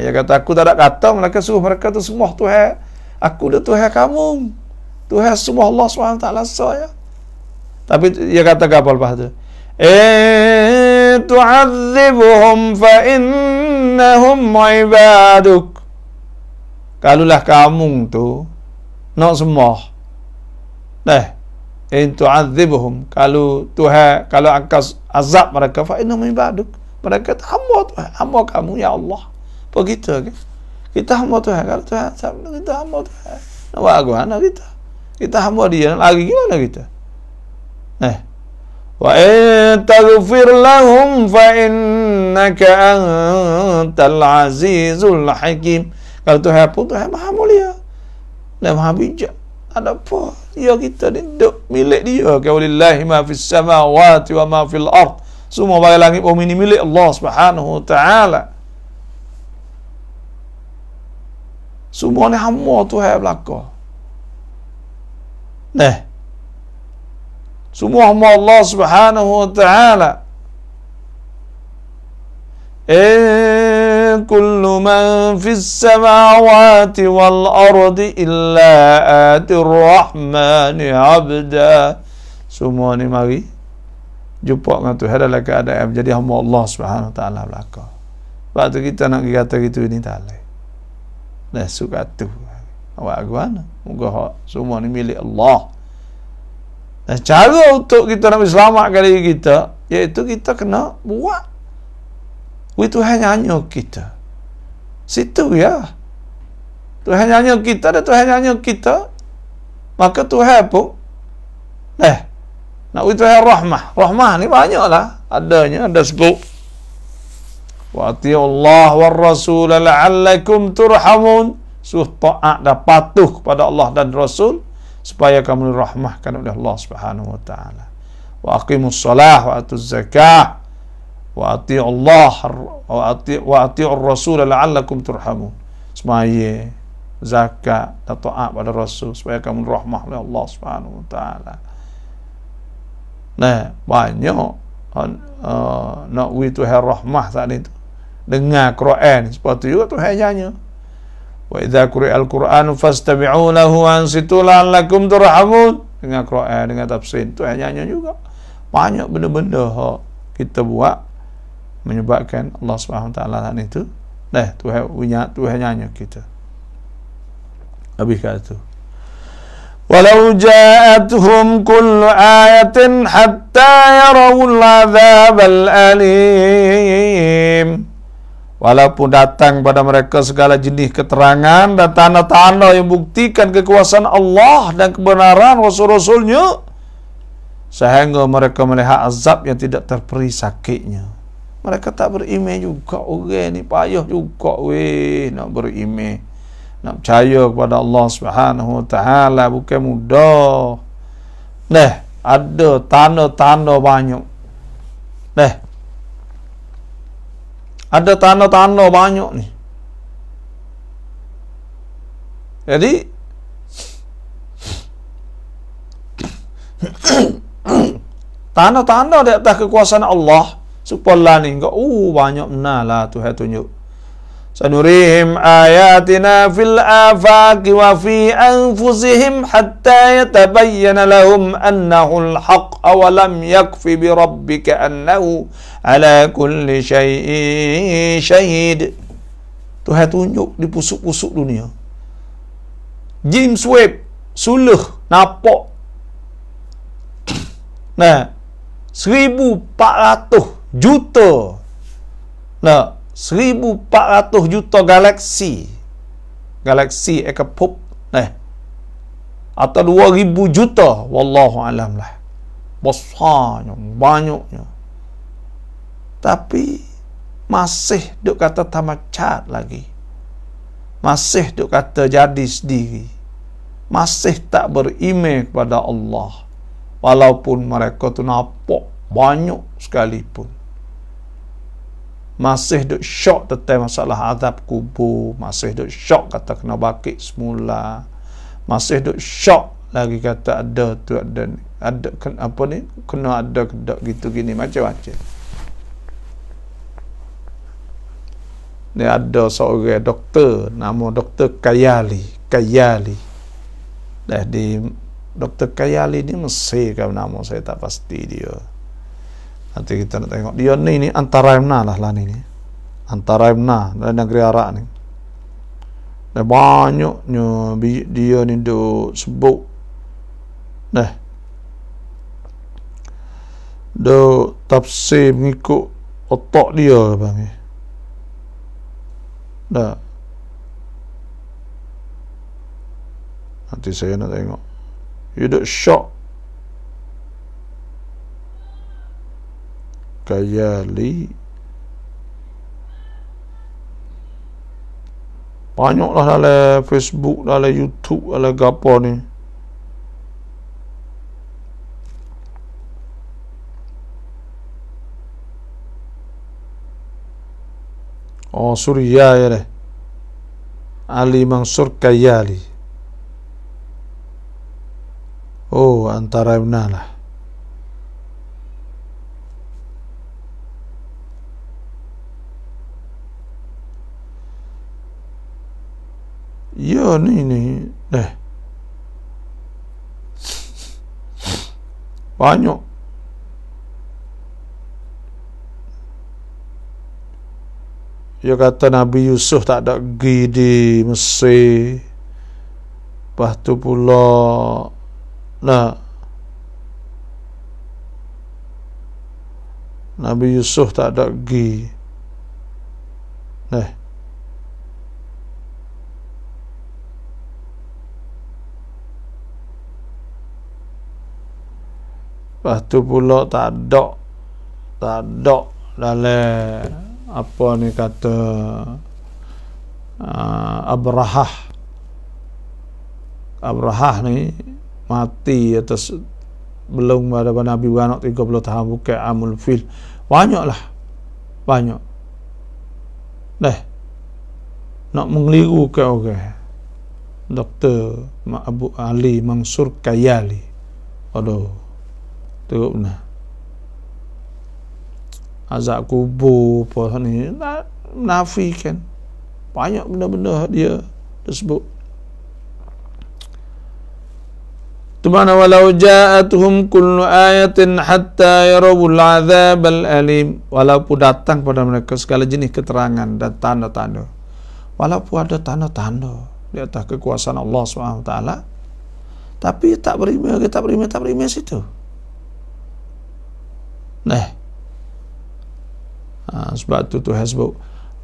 Speaker 1: dia kata aku tak ada kata mereka suruh mereka tu semua Tuhan aku dah Tuhan kamu Tuhan semua Allah SWT saya. Tapi dia kata apa lepas tu? Tu'adzibuhum fa innahum ibaduk. Kalulah kamu tu nak sembah. Tu'adzibuhum kalau Tuhan kalau angkas azab mereka fa innahum ibaduk. Mereka hamba Tuhan, hamba kamu ya Allah. Begitu kan? Kita hamba Tuhan, kalau Tuhan kita hamba Tuhan. Nak buat mana kita? Kita hamba dia, lagi gimana kita? Wa in taghfir lahum fa innaka antal azizul hakim. Kalau Tuhan pun Tuhan Maha Mulia dan Maha Bijak. Ada apa? Dia kita ni duk milik dia. Walillahi ma fis samawati wa ma fil ard. Semua barang langit bumi ini milik Allah Subhanahu wa taala. Semua ni hamba Tuhan belaka. Semua hamba Allah Subhanahu wa taala. Kullu man fis samawati wal ardi illa atir rahmani abda. Semua ni mari jumpa dengan Tuhan dalam keadaan menjadi hamba Allah Subhanahu wa taala belaka. Sebab tu kita nak kata gitu ni tak boleh. Suka tu. Awak mana? Moga semua ni milik Allah. Dan cara untuk kita nak selamatkan diri kita iaitu kita kena buat. Tuhan nyanyi kita. Situ ya. Tuhan nyanyi kita dan Tuhan nyanyi kita. Maka Tuhan pun nak Tuhan rahmah. Rahmah ni banyaklah adanya, ada sebut Wa atiullah war rasul la'allakum turhamun. Suruh taat dan patuh kepada Allah dan Rasul supaya kamu dirahmahkan oleh Allah Subhanahu wa taala. Wa aqimus shalah wa atuz zakah wa atiullah wa atiur rasul la'allakum turhamun. Semaya, zakat dan taat pada Rasul supaya kamu dirahmah oleh Allah Subhanahu wa taala. Nah, banyak nak wi Tuhan rahmah tadi tu. Dengar Quran seperti juga Tuhan nyanyi. Wa idza quri'al Qur'anu fastami'u lahu wa ansitu la'allakum turhamun. Dengar Quran, dengar tafsir Tuhan nyanyi juga. Banyak benda-benda kita buat menyebabkan Allah Subhanahu wa taala tadi tu. Nah, Tuhan nyanyi kita. Habis kata tu. Walau ja'atuhum kullu ayatin hatta yarawul adzabal alim. Walaupun datang pada mereka segala jenis keterangan dan tanda-tanda yang buktikan kekuasaan Allah dan kebenaran Rasul-Rasulnya, sehingga mereka melihat azab yang tidak terperi sakitnya, mereka tak beriman juga. Orang ni payah juga nak beriman, nak percaya kepada Allah Subhanahu wa taala bukan mudah. Nah, ada tanda-tanda banyak. Nah, ada tanda-tanda banyak ni. Jadi tanda-tanda di atas kekuasaan Allah supaya ni enggak banyak benar Tuhan tunjuk. Sanurihim ayatina fil afaqi wa fi anfusihim hatta yatabayyana lahum annahu al-haq aw lam yakfi bi rabbika annahu ala kulli syai'in syahid. Tuhan tunjuk di pusuk-pusuk dunia. James Webb suluh nampak. Nah, 1,400 juta. Nah, 1,400 juta galaksi ekapop, atau 2,000 juta, wallahu alam lah, besarnya, banyaknya. Tapi masih duk kata tamacat lagi, masih duk kata jadi sendiri, masih tak beriman kepada Allah, walaupun mereka tu nampak banyak sekalipun. Masih duk syok tentang masalah azab kubur, masih duk syok kata kena bakit semula, masih duk syok lagi kata ada apa ni, kena ada kedak gitu gini macam-macam. Ni ada seorang doktor nama Doktor Kayali. Dah di Doktor Kayali ni Mesir kan nama, saya tak pasti dia. Nanti kita nak tengok dia ni antara mana lah ni antara mana dalam negeri Arab ni. Dan banyaknya dia ni duk sebut duk tafsir mengikut otak dia bang. Nanti saya nak tengok dia duk shock. Kayali banyaklah dalam Facebook, dalam YouTube, dalam gapo ni. Oh, Suria ya deh. Ali Mansur Kayali. Oh, antara benar lah. Ya ni banyak. Dia kata Nabi Yusuf tak ada pergi di Mesir. Lepas tu pula Nabi Yusuf tak ada pergi. Lepas tu pula tak ada dalam apa ni kata Abrahah ni mati atas belum ada Nabi beranak 30 tahun bukan amul fil. Banyak dah nak mengeliru ke orang. Dr. Abu Ali Mansur Kayali, aduh teruk benar. Azab kubur apa ni menafikan banyak benda-benda dia tersebut. Di mana walau ja'atuhum kullu ayatin hatta yarawul adzabal alim, walaupun datang pada mereka segala jenis keterangan dan tanda-tanda, walaupun ada tanda-tanda di atas kekuasaan Allah SWT, tapi tak beriman situ. Sebab tu Tuhan sebut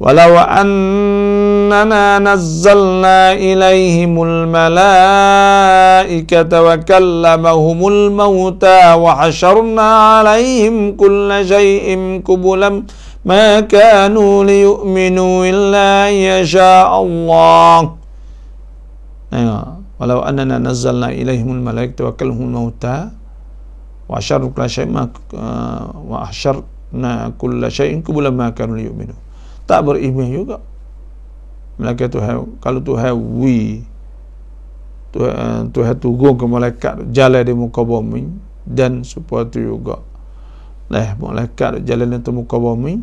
Speaker 1: walau annana nazzalna ilaihimul malaikata wa kallamahumul mauta wa hasyarna alaihim kulla syai'in qubulan ma kanu liyu'minu illa yasha Allah. Walau annana nazzalna ilaihimul malaikata wa kallamahumul mauta wa hasyarna kulla syai'in wa hasyarna kulla syai'in qubulan ma kanu liyu'minu. Tak beriman juga. Malaikat Tuhan, kalau Tuhan Tuhan turun ke malaikat jalan di muka bumi, dan supaya tu juga malaikat jalan di muka bumi,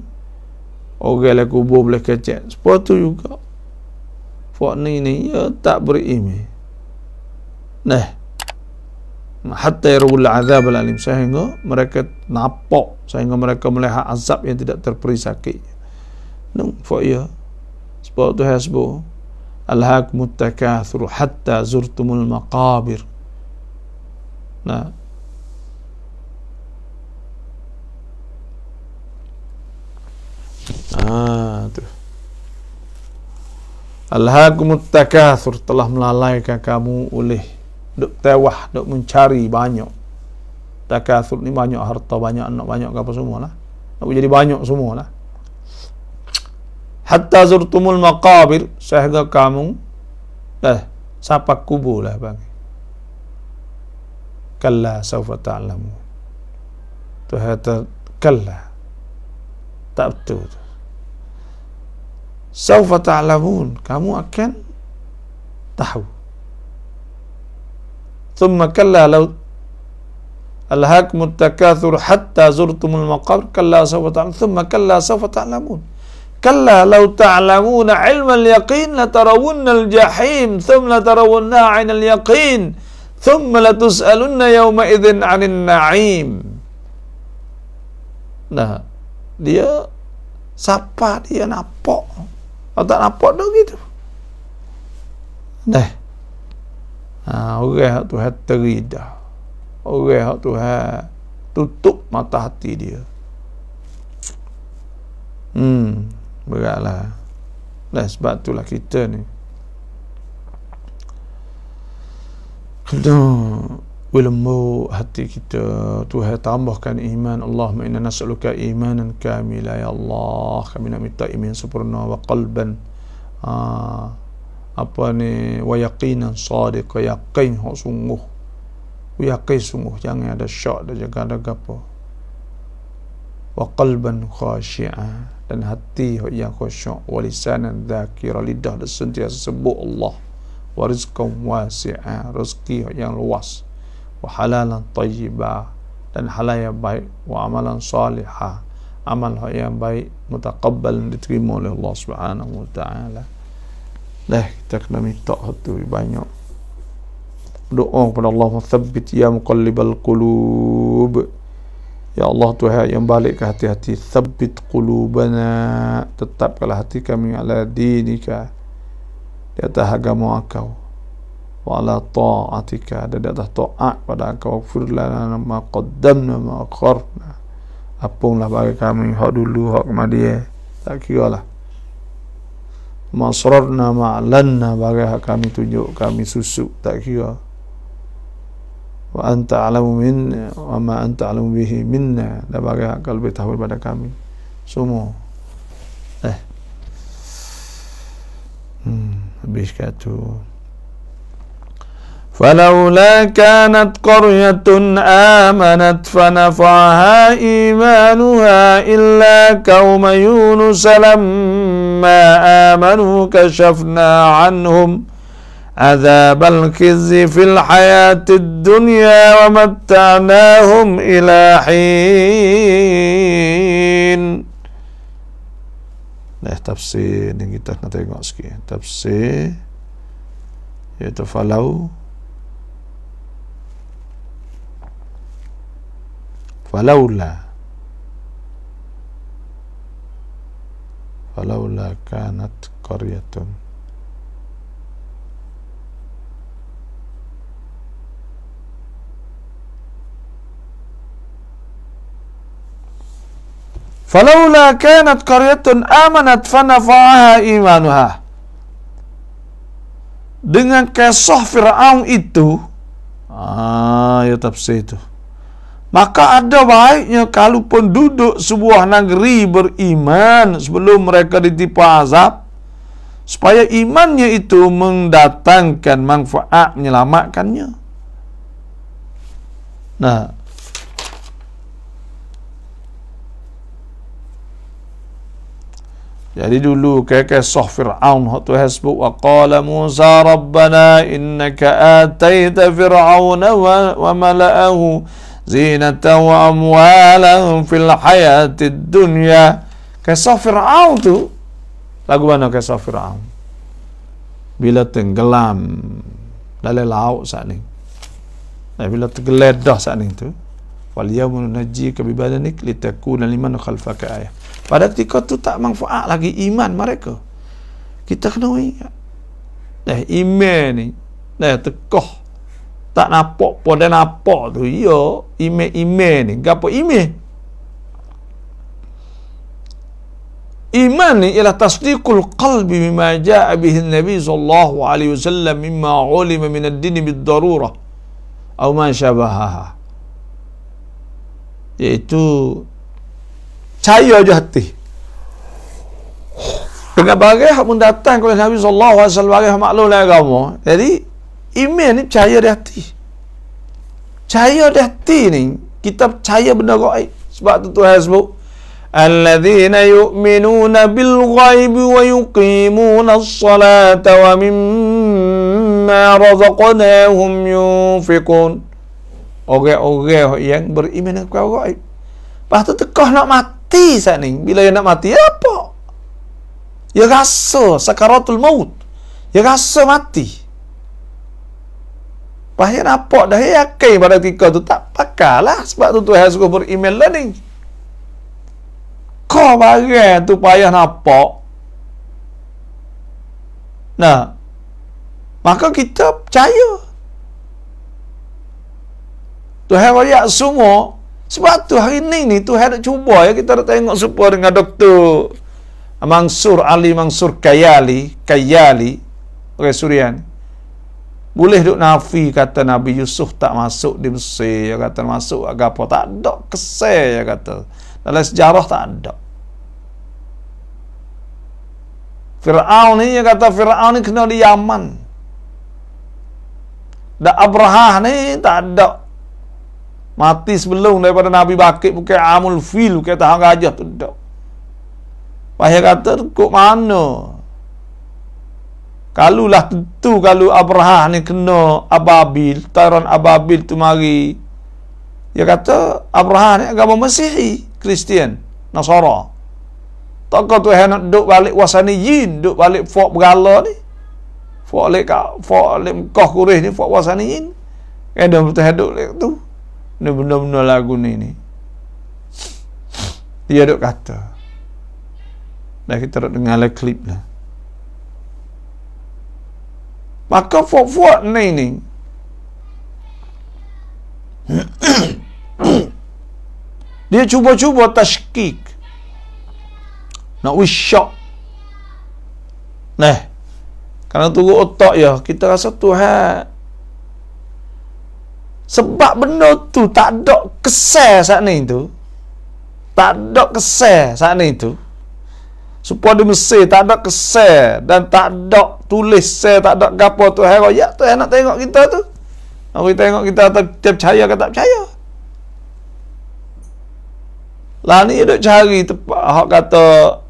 Speaker 1: orang lah kubur boleh kecek, supaya tu juga fak ni ya tak beriman. Hatta yarul azab alim, sehingga mereka nampak, sehingga mereka melihat azab yang tidak terperisakit. Fak ya sebab tu hasbu alhaakumut takatsur hatta zurtumul maqabir. Tu alhaakumut takatsur, telah melalaikan kamu oleh duk tewah, duk mencari banyak. Takatsur ni banyak harta, banyak anak, banyak apa semualah, nak jadi banyak semualah. Hatta zurtumul maqabir, sehingga kamu sapa kubur lah bang. Kalla sawfa ta'lamu. Kalla, tak betul. Sawfa ta'lamun, kamu akan tahu. Thumma kalla law alhaakumut takatsur hatta zurtumul maqabir kalla sawfa ta'lamun. Thumma kalla sawfa ta'lamun. Kalla law ta'lamuna 'ilmal yaqin latarawunnal jahim thumma latarawunna 'ainal yaqin thumma latus'alunna yawma idzin 'anil na'im. Dia siapa dia nampak? Kalau tak nampak dah gitu. Orang Tuhan teridah, orang Tuhan tutup mata hati dia. Beratlah. Sebab itulah kita ni kena ilmu hati kita. Tuhan tambahkan iman. Allahumma inna nas'aluka imanan kamila ya Allah. Kami nak minta iman sempurna, wa qalban wa yaqinan sadiq, yaqin hak sungguh, yaqin sungguh, jangan ada syak, jangan ada gapo. Wa qalban khashi'a, dan hati yang khusyuk, wa lisanan dzakira, lidah dan sentiasa sebut Allah, wa rizqan wasi'a, rezeki yang luas, wa halalan thayyibah, dan halal yang baik, wa amalan salihah, amal yang baik mutaqabbal, diterima oleh Allah Subhanahu wa taala. Kita kena minta hati banyak doa kepada Allah, tsabbit ya muqallibal qulub. Ya Allah Tuhan yang balik ke hati-hati, tsabbit qulubana, tetapkanlah hati kami ala dinika, di atas agama Engkau, wa ala ta'atika, dan di atas taat pada Engkau. Ighfir lana ma qaddamna ma akharna, apunlah bagi kami hak dulu hak kemudian, tak kira lah. Ma asrarna ma alanna, bagi hak kami tunjuk, kami susuk, tak kira. Wa anta a'lamu minna wa ma anta a'lamu bihi minna, dan bagi hak lebih tahu daripada kami semua. habis kat tu. فلولا كانت قرية آمنت فنفعها إيمانها إلا قوم يونس لما آمنوا كشفنا عنهم عذاب الخزي في الحياة الدنيا ومتعناهم إلى حين. Tafsir ni kita nak tengok sikit. Tafsir iaitu falaula kanat qaryatun amanat fanafa'aha imanuha. Dengan kisah Fir'aun itu, ya tafsir itu, maka ada baiknya kalaupun duduk sebuah negeri beriman sebelum mereka ditimpa azab, supaya imannya itu mendatangkan manfaat, menyelamatkannya. Nah, jadi dulu kisah Fir'aun waktu hasbuk wa qala Musa rabbana innaka ataita fir'auna wa mala'ahu zinatan wa amwalan fil hayatid dunya. Kisah Fir'aun tu lagu mana kisah Fir'aun? Bila tenggelam dalam laut saat ni. Bila tergeledah saat ni tu, wal yawma nunajjika bi badanik litakuna liman khalfaka ayah. Pada ketika tu tak manfaat lagi iman mereka. Kita kena ingat. Iman ni tekoh. Tak nampak pada nampak tu. Ya, iman ni. Apa iman? Iman ni ialah tasdiqul qalbi bima jaa bihi Nabi sallallahu alaihi wasallam mimma ulima min ad-din bid-darurah atau ma syabahaha. Iaitu percaya je hati dengan barang yang mendatang oleh Nabi sallallahu alaihi wasallam sebagai maklum agama. Jadi iman ni percaya di hati. Percaya di hati ni kita percaya benda gaib. Sebab tu Tuhan sebut alladzina yu'minuna bil ghaibi wa yuqimuna as-salata wa mimma razaqnahum yunfiqun. Orang-orang yang beriman kepada gaib. Lepas tu tekah nak mati saat ni. Bila dia nak mati, apa? Dia rasa sakaratul maut. Dia rasa mati. Lepas dia nampak dah, dia yakin pada ketika tu tak pakarlah. Sebab tu Tuhan suruh beriman lah ni. Kau barang tu payah nampak. Nah, maka kita percaya. Tuhan rakyat semua. Sebab tu hari ni Tuhan nak cuba ya, kita nak tengok supaya dengan Dr. Mansur Ali Mansur Kayali orang Surian. Boleh duk nafi kata Nabi Yusuf tak masuk di Mesir, dia kata masuk agama tak ada kesal, dia kata dalam sejarah tak ada. Fir'aun ni, dia kata Fir'aun ni kena di Yaman. Dan Abrahah ni tak ada, mati sebelum daripada Nabi Bakit, bukan Amul Fil, bukan tahan gajah tu tak. Pahaya kata kok mana? Kalulah tentu kalau Abrahah ni kena Ababil, Taran Ababil tu mari. Dia kata Abrahah ni agama Masihi, Kristian, Nasara. Takkan Tuhan nak duduk balik Wasaniyin, duduk balik Fort Berala ni. Fort Lek Mekah Quraisy ni, Fort Wasaniyin. Ada Tuhan duduk lek tu. Ni benda-benda lagu ni. Dia duk kata. Dah kita duk dengar lah klip lah. Maka Fort ni dia cuba-cuba tashkik. Nak wisyak. Nah, kerana turut otak ya, kita rasa Tuhan sebab benda tu tak ada kesal saat ni tu. Tak ada kesal saat ni tu. supaya di Mesir tak ada kesel dan tak ada tulis sel, tak ada gapo tu royak tu nak tengok kita tu. Nak tengok kita percaya ke tak percaya. Lah ni duk cari tempat hak kata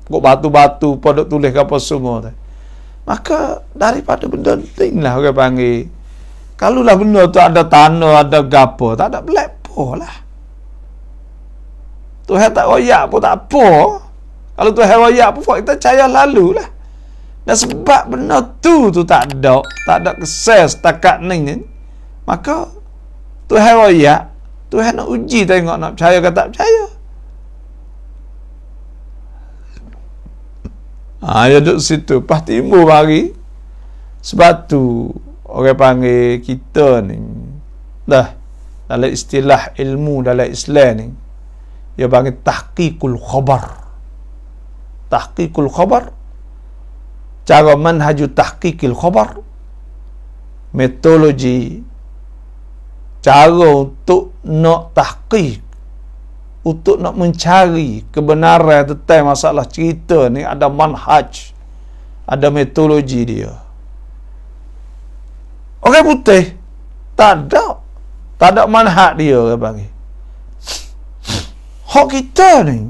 Speaker 1: kok batu-batu pada tulis apa semua tu. Maka daripada benda penting lah orang panggil. Kalau lah benda tu ada tanah, ada gapo, tak ada blackboard lah. Tuhan tak royak pun tak apa. Kalau Tuhan royak pun kita percaya lalu lah. Dan sebab benda tu tak ada kesal setakat ni. Maka Tuhan royak, Tuhan nak uji tengok nak percaya ke tak percaya. Ya duduk situ. Lepas timbul bagi. Sebab tu orang panggil kita ni dah dalam istilah ilmu dalam Islam ni dia panggil tahqiqul khabar. Tahqiqul khabar, cara manhaju tahqiqil khabar, metodologi cara untuk nak tahqiq, untuk nak mencari kebenaran tentang masalah cerita ni ada manhaj, ada metodologi dia. Orang putih tak ada manhaj dia orang panggil. Hak kita ni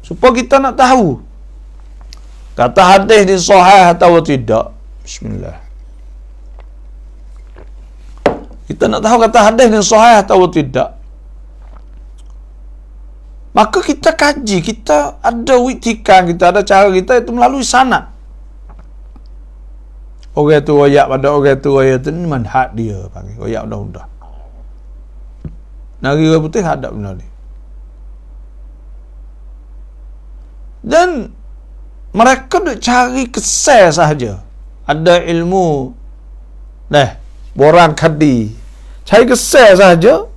Speaker 1: supaya kita nak tahu kata hadis ni sahih atau tidak. Bismillah. Kita nak tahu kata hadis ni sahih atau tidak. Maka kita kaji, kita ada witikan, kita ada cara kita itu melalui sanad. Orang tu royak pada orang tu royak tu ni manhaj dia panggil royak undang-undang. Negeri orang putih ada benda ni. Dan mereka duk cari kesal sahaja. Ada ilmu borang kadi. Cari kesal sahaja.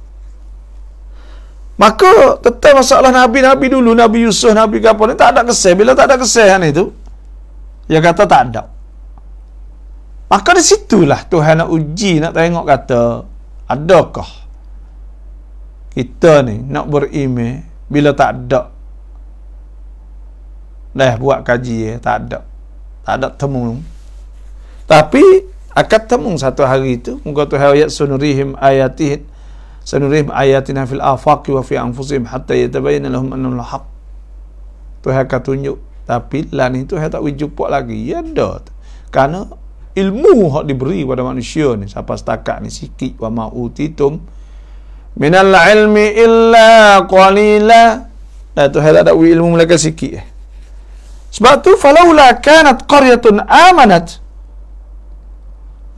Speaker 1: Maka tentang masalah Nabi dulu, Nabi Yusuf, Nabi apa ni tak ada kesal. Bila tak ada kesal itu, dia kata tak ada. Maka di situlah Tuhan nak uji, nak tengok kata adakah kita ni nak beriman bila tak ada. Buat kaji tak ada temu. Tapi akan temu satu hari itu, muka Tuhan ayat sunurihim ayatina fil afaqi wa fi anfusihim hatta yatabayyana lahum annahu al-haq. Tuhan akan tunjuk, tapi lah ni Tuhan tak jumpa lagi. Ya dah. Karena ilmu hak diberi pada manusia ni sampai setakat ni sikit, wa ma utitum minal ilmi illa qalila. Tuhan tak ada ilmu mereka sikit. Sebab tu falaula kanat qaryatun amanat,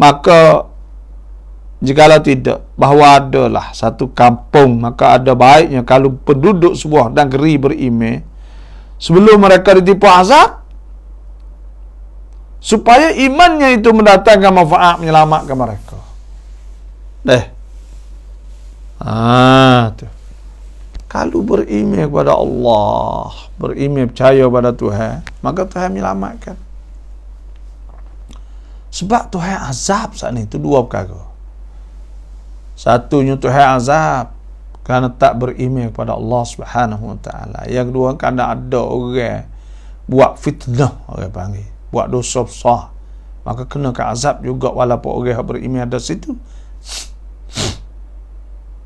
Speaker 1: maka jikalau tidak bahawa adalah satu kampung, maka ada baiknya kalau penduduk sebuah negeri beriman sebelum mereka ditipu azab, supaya imannya itu mendatangkan manfaat, menyelamatkan mereka. Tu. Kalau beriman kepada Allah, beriman percaya pada Tuhan, maka Tuhan menyelamatkan. Sebab Tuhan azab saat ni itu dua perkara. Satunya Tuhan azab kerana tak beriman kepada Allah Subhanahu Wa Taala. Yang kedua kerana ada orang buat fitnah, orang panggil, buat dosa besar, maka kena ke azab juga walaupun orang yang beriman ada situ.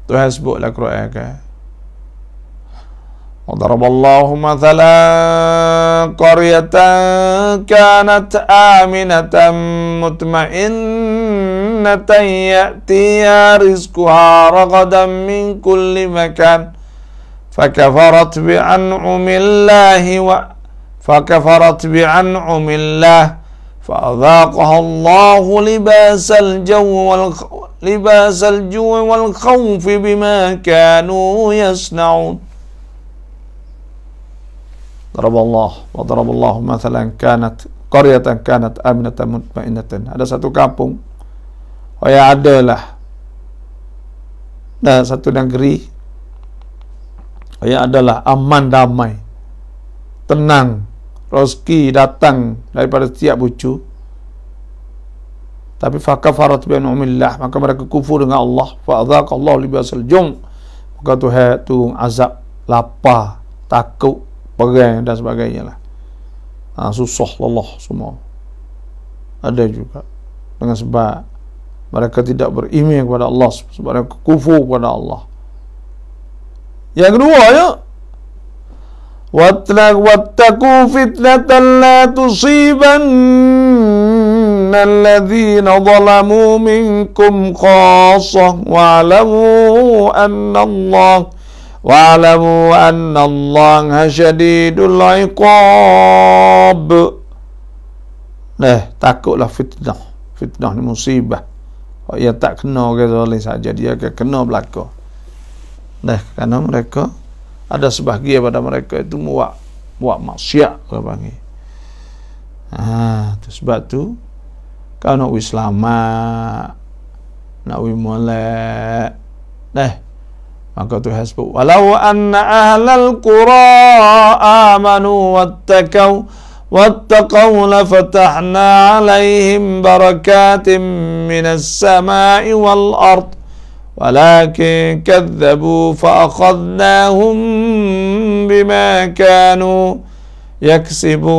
Speaker 1: Tuhan sebutlah Quran kan. وضرب الله مثلا قرية كانت آمنة مطمئنة يأتيها رزقها رغدا من كل مكان فكفرت بأنعم الله فأذاقها الله لباس الجوع والخوف بما كانوا يصنعون. وضرب الله مثلا كانت قرية كانت آمنة مطمئنة. Ada satu kampung yang adalah satu negeri yang adalah aman, damai, tenang, rezeki datang daripada setiap bucu, Tapi fakafarat bi an'amillah, maka mereka kufur dengan Allah. Fa adzaqallahu libasal jum', maka Tuhan tu azab lapar, takut, perang dan sebagainya lah. Susah lelah semua. Ada juga dengan sebab mereka tidak beriman kepada Allah, sebab mereka kufur kepada Allah. Yang kedua ya, wattaqu fitnatan la tusibanna alladhina zalamu minkum khassah wa'lamu anna Allah syadidul iqab. Takutlah fitnah. Fitnah ni musibah. Kalau ia tak kena ke zalim saja, dia akan kena belaka. Kerana mereka ada sebahagian pada mereka itu buat maksiat, orang panggil. Tu sebab tu kau nak selamat, nak molek. Maka Tuhan sebut, walau anna ahlal qura amanu wattaqaw lafatahna alaihim barakatim minas samai wal ard walakin kadzabu fa'akhadnahum bima kanu yaksibun.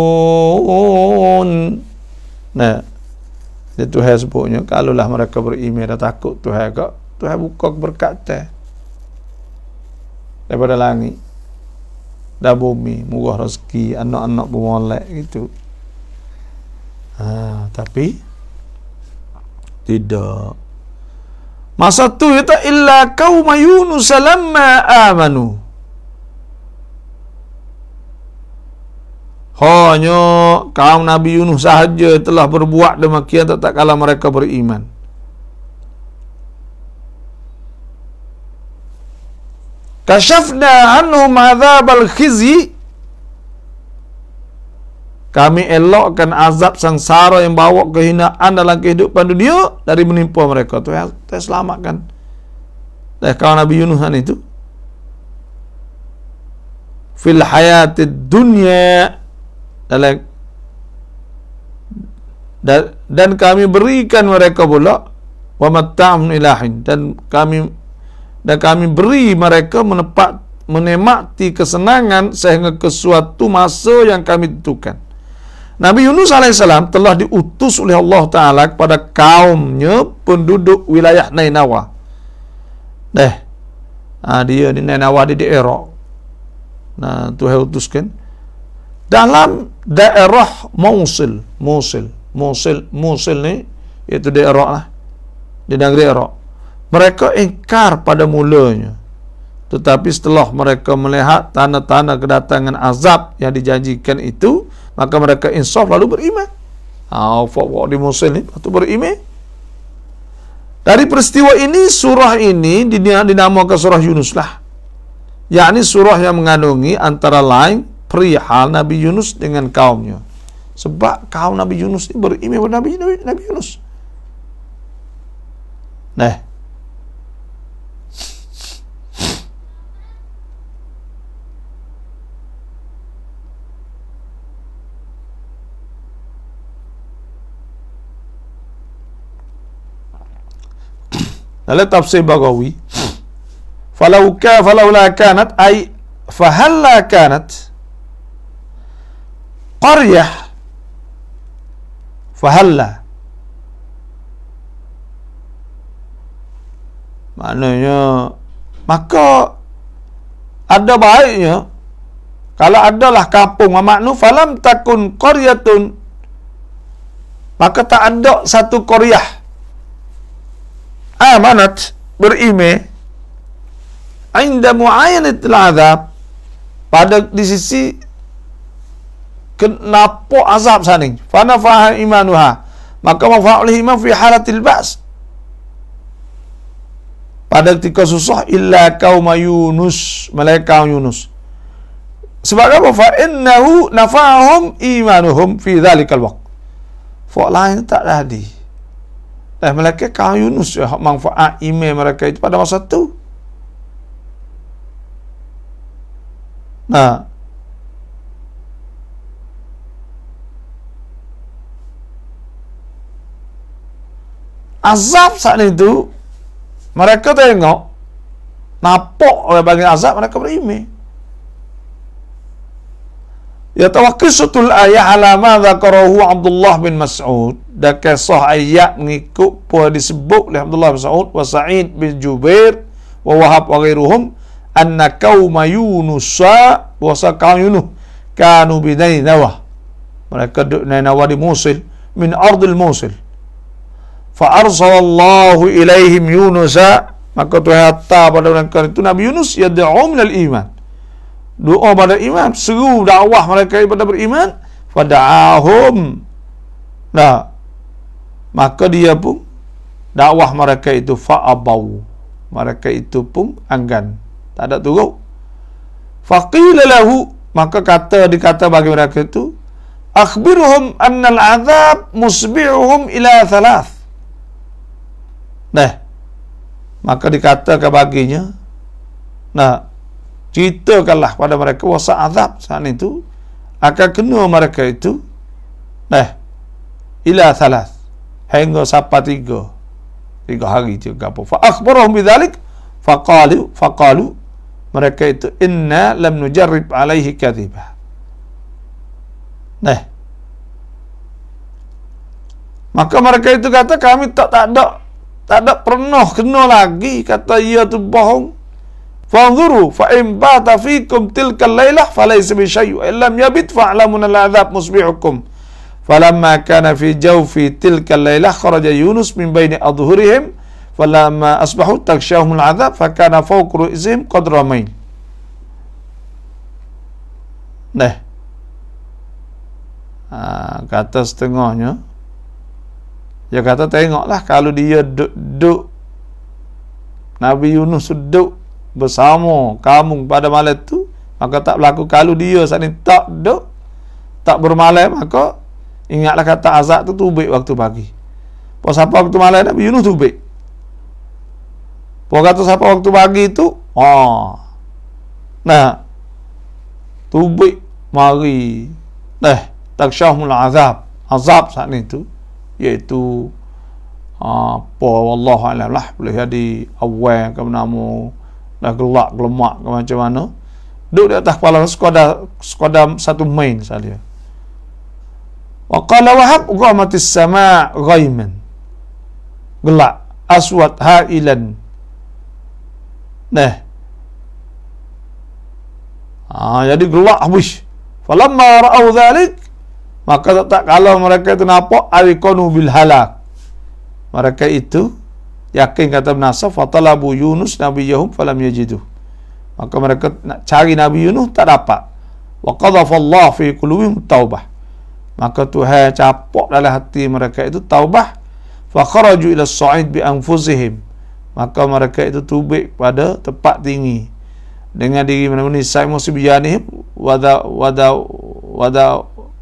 Speaker 1: Dia Tuhan sebutnya, kalaulah mereka beriman dan takut Tuhan, Tuhan buka keberkatan daripada langit dan bumi, murah rezeki, anak-anak bermolek gitu. Tapi tidak. Masa tu kata illa qauma Yunus lamma amanu. Hanya kaum Nabi Yunus sahaja telah berbuat demikian tak kala mereka beriman. Kashafna anhum adzabal khizi, kami elokkan azab sangsara yang bawa kehinaan dalam kehidupan dunia dari menimpa mereka. Tuhan selamatkan kaum Nabi Yunus itu fil hayatid dunya, dan kami berikan mereka pula wa mata'un ilahin, dan kami beri mereka menikmati kesenangan sehingga ke suatu masa yang kami tentukan. Nabi Yunus AS telah diutus oleh Allah Ta'ala kepada kaumnya penduduk wilayah Nainawa. Dia di Nainawa di daerah. Tuhan utuskan dalam daerah Mosul ni, iaitu daerah lah, di negeri Iraq. Mereka ingkar pada mulanya, tetapi setelah mereka melihat tanda-tanda kedatangan azab yang dijanjikan itu, maka mereka insaf lalu beriman. Fak di Mosul ni waktu beriman. Dari peristiwa ini, surah ini dinamakan surah Yunus lah, yakni surah yang mengandungi antara lain perihal Nabi Yunus dengan kaumnya. Sebab kaum Nabi Yunus ini beriman kepada Nabi Yunus. Dalam tafsir Baghawi, falaula kanat ay fahalla kanat qaryah fahalla, maknanya maka ada baiknya kalau adalah kampung, makna falam takun qaryatun, maka tak ada satu qaryah amanat beriman inda mu'ayanatil azab, pada di sisi kenapa azab saning, fa nafaha imanuha, maka manfaat iman fi halatil ba's, pada ketika susah, illa qauma Yunus, malaikat Yunus. Sebab apa? Fa innahu nafa'ahum imanuhum fi dzalikal waqt. Fa lain tak jadi. Malaikat kaum Yunus manfaat iman mereka itu pada masa itu. azab saat itu mereka tengok napok oleh bagi azab, mereka beriman. Ya tawakkisatul ayat ala ma dzakarahu Abdullah bin Mas'ud, dan kisah ayat mengikut apa disebut oleh Abdullah bin Mas'ud wa Sa'id bin Jubair wa Wahab wa ghairuhum anna qauma Yunus wa kaum Yunus kanu bi Nainawah, mereka duduk Nainawah di Mosul, min ardil Mosul, fa arsalallahu ilaihim Yunus, maka Tuhan hantar pada mereka itu Nabi Yunus yad'u minal iman, doa pada iman, seru dakwah mereka kepada beriman, fada'ahum, nah maka dia pun dakwah mereka itu fa'abau, mereka itu pun enggan, tak ada turut. Faqila lahu, maka dikata bagi mereka itu, akhbirhum annal azab musbi'uhum ila thalath. Nah, maka dikatakan baginya, nah, ceritakanlah pada mereka wasa azab saat itu akan kena mereka itu, nah, ila thalath, hingga sampai tiga hari juga. Fa akhbarahum bidzalik faqalu mereka itu inna lam nujarrib alaihi kadhiba. Nah, maka mereka itu kata kami tak ada pernah kena lagi kata ia tu bohong. Fanzuru fa in bata fikum tilka al-lailah falaysa bi syai' illam yabit fa'lamun al-'adzab musbihukum. Falamma kana fi jawfi tilka al-lailah kharaja Yunus min baini adhhurihim falamma asbahu takshahum al-'adzab fakana fawqa ru'usihim qadra main. Nah, kata setengahnya, dia kata tengoklah kalau dia duduk Nabi Yunus duduk bersama kamu pada malam tu, maka tak berlaku. Kalau dia saat ni tak duduk, tak bermalam, maka ingatlah kata azab tu tubik waktu pagi. Pas apa waktu malam Nabi Yunus tubik. Pas kata siapa waktu pagi tu, nah, tubik mari. Nah, taksyahul azab saat ni tu, iaitu apa wallahu alam lah, boleh jadi awal ke nama dah gelak gelemak ke macam mana, duduk di atas kepala sekadar satu main saja. Wa qala Wahab ghamatis sama' ghaiman, gelak aswad hailan. Nah, jadi gelak habis. Falamma ra'au dhalik, maka tak kalau mereka itu nampak alikonu bil halak, mereka itu yakin kata Nasaf fatalabu Yunus nabiyahum falam yajidu, maka mereka nak cari Nabi Yunus tak dapat. Wa qadhafa Allah fi qulubihim taubah, maka Tuhan capok dalam hati mereka itu taubah. Fa kharaju ila as-sa'id bi anfusihim, maka mereka itu tubik pada tempat tinggi dengan diri mereka, nisai musibiyanihim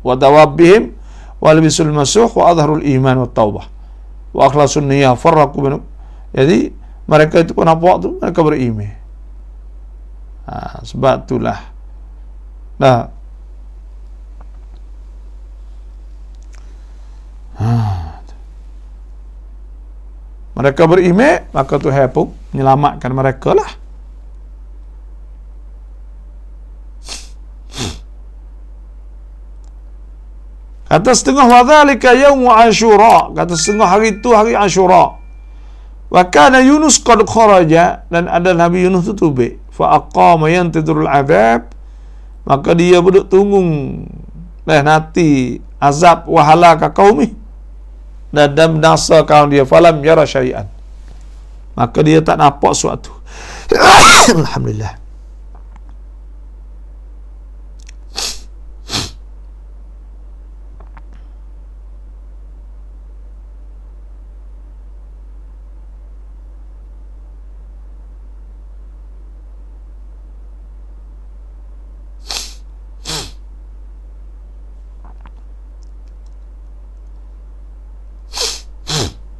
Speaker 1: wadawabihim walbisul masuh wa adharul iman wa taubah wa akhlasun niyah farraqu bin. Jadi mereka itu pun nampak tu mereka beriman. Sebab itulah mereka beriman, maka Tuhan pun menyelamatkan mereka lah. Kata setengah wadzalika yaum Ashura, kata setengah hari itu hari Ashura. Wa kana Yunus qad kharaja, dan ada Nabi Yunus tu tubik. Fa aqama yantidurul azab, maka dia duduk tunggu nanti azab wa halaka qaumi, dan binasa kaum dia. Falam yara syai'an, maka dia tak nampak sesuatu. Alhamdulillah.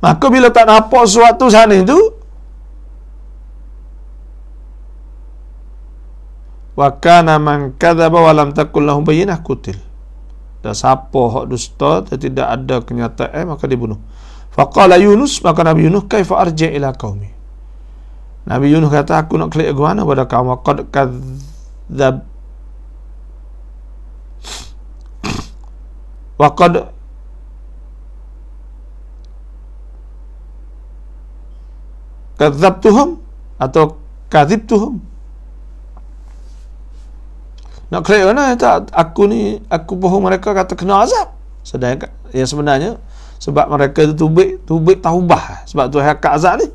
Speaker 1: Maka bila tak nampak sesuatu sana itu, wa kana man kadzaba wa lam takul lahu bayyinah kutil, dan siapa hak dusta dan tidak ada kenyataan maka dibunuh. Faqala Yunus, maka Nabi Yunus, kaifa arji ila qaumi. Nabi Yunus kata, aku nak klik ke mana pada kaum? Qad kadzab wa qad kadzabtuhum atau kadzibtuhum. Nak klik mana? Aku bohong mereka, kata kena azab. Sedangkan ya sebenarnya sebab mereka itu tubik taubah, sebab tu hak azab ni.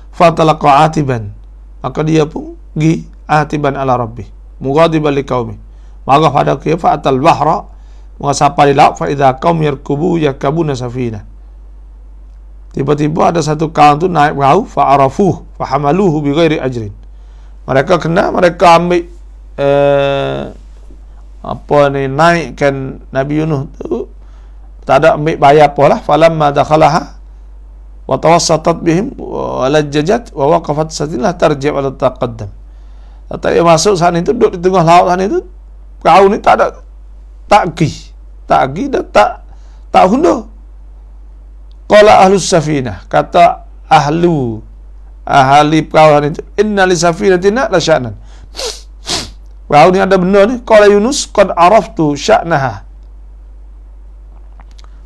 Speaker 1: Fatalaqa atiban, maka dia pun pergi atiban ala rabbi mughadiban liqaumi, maka pada dia fa'atal bahra, maka sampai di laut, fa idza qaum yakabuna safina, tiba-tiba ada satu kaum tu naik perahu, fa'arafuh fahamaluhu bighairi ajrin, mereka ambil naikkan Nabi Yunus tu, tak ada ambil bayar apa lah. Falamma dakhalaha wa tawassatat bihim wa lajjajat wa waqafat satinlah tarji' wa taqaddam. Kata dia masuk sana itu, duduk di tengah laut sana itu, perahu ni tak pergi dan tak hundur. Qala ahlus safinah, kata ahli perahu itu, inna li safinatina la sya'nan, perahu ni ada benda ni. Qala Yunus, qad araftu sya'naha,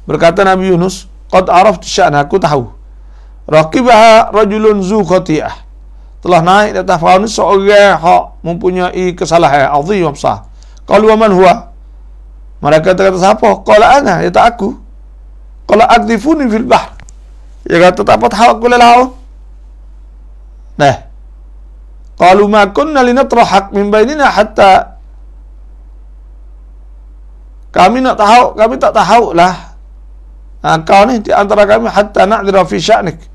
Speaker 1: berkata Nabi Yunus, qad araftu sya'naha, aku tahu. Raqibaha rajulun zu khati'ah, telah naik di atas perahu ni seorang yang mempunyai kesalahan azim besar. Qalu wa man huwa, mereka kata siapa? Qala ana, kata aku. Qala aqdifuni fil bahr, dia kata tak apa tahu aku laut. Nah, qalu ma kunna linatrahak min bainina hatta, kami tak tahu lah kau ni di antara kami, hatta na'dhira fi sya'nik,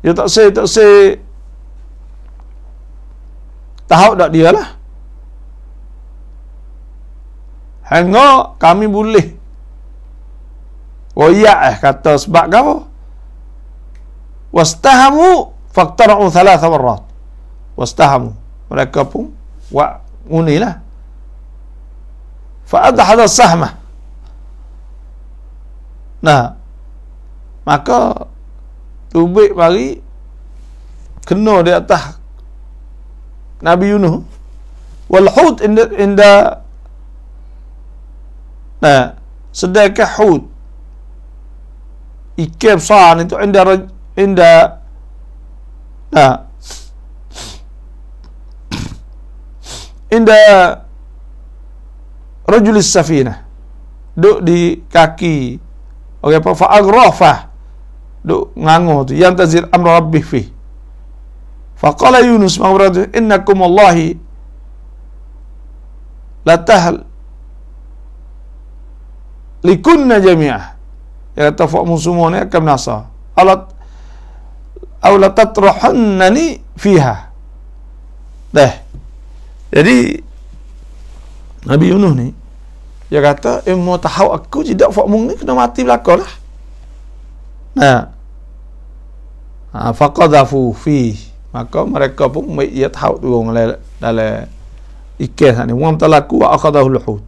Speaker 1: dia tak say tahu tak dia lah, hingga kami boleh kata sebab kau wastahamu faqtara'u thalatha marrat, wastahamu, mereka pun unilah, fa'adhada sahmah. Nah, maka tubik mari kena di atas Nabi Yunus. Wal hud inda nah, sedekah hud ikan besar itu inda nah, inda rajulis safinah, duk di kaki apa fa'agrafah, duk ngango tu, yang tazir amra rabbih fi. Faqala Yunus, ma'uradu innakum wallahi la tahl likunna jami'ah, ya kata fa'mu semua ni akan menasa alat aw la tatrahannani fiha. Jadi Nabi Yunus ni dia kata, mau tahu aku tidak fakmung ni kena mati belaka lah. Faqadhafu fi, maka mereka pun ia tahu turun dalam ikan ni, wa talaku wa akhadahu al-hut.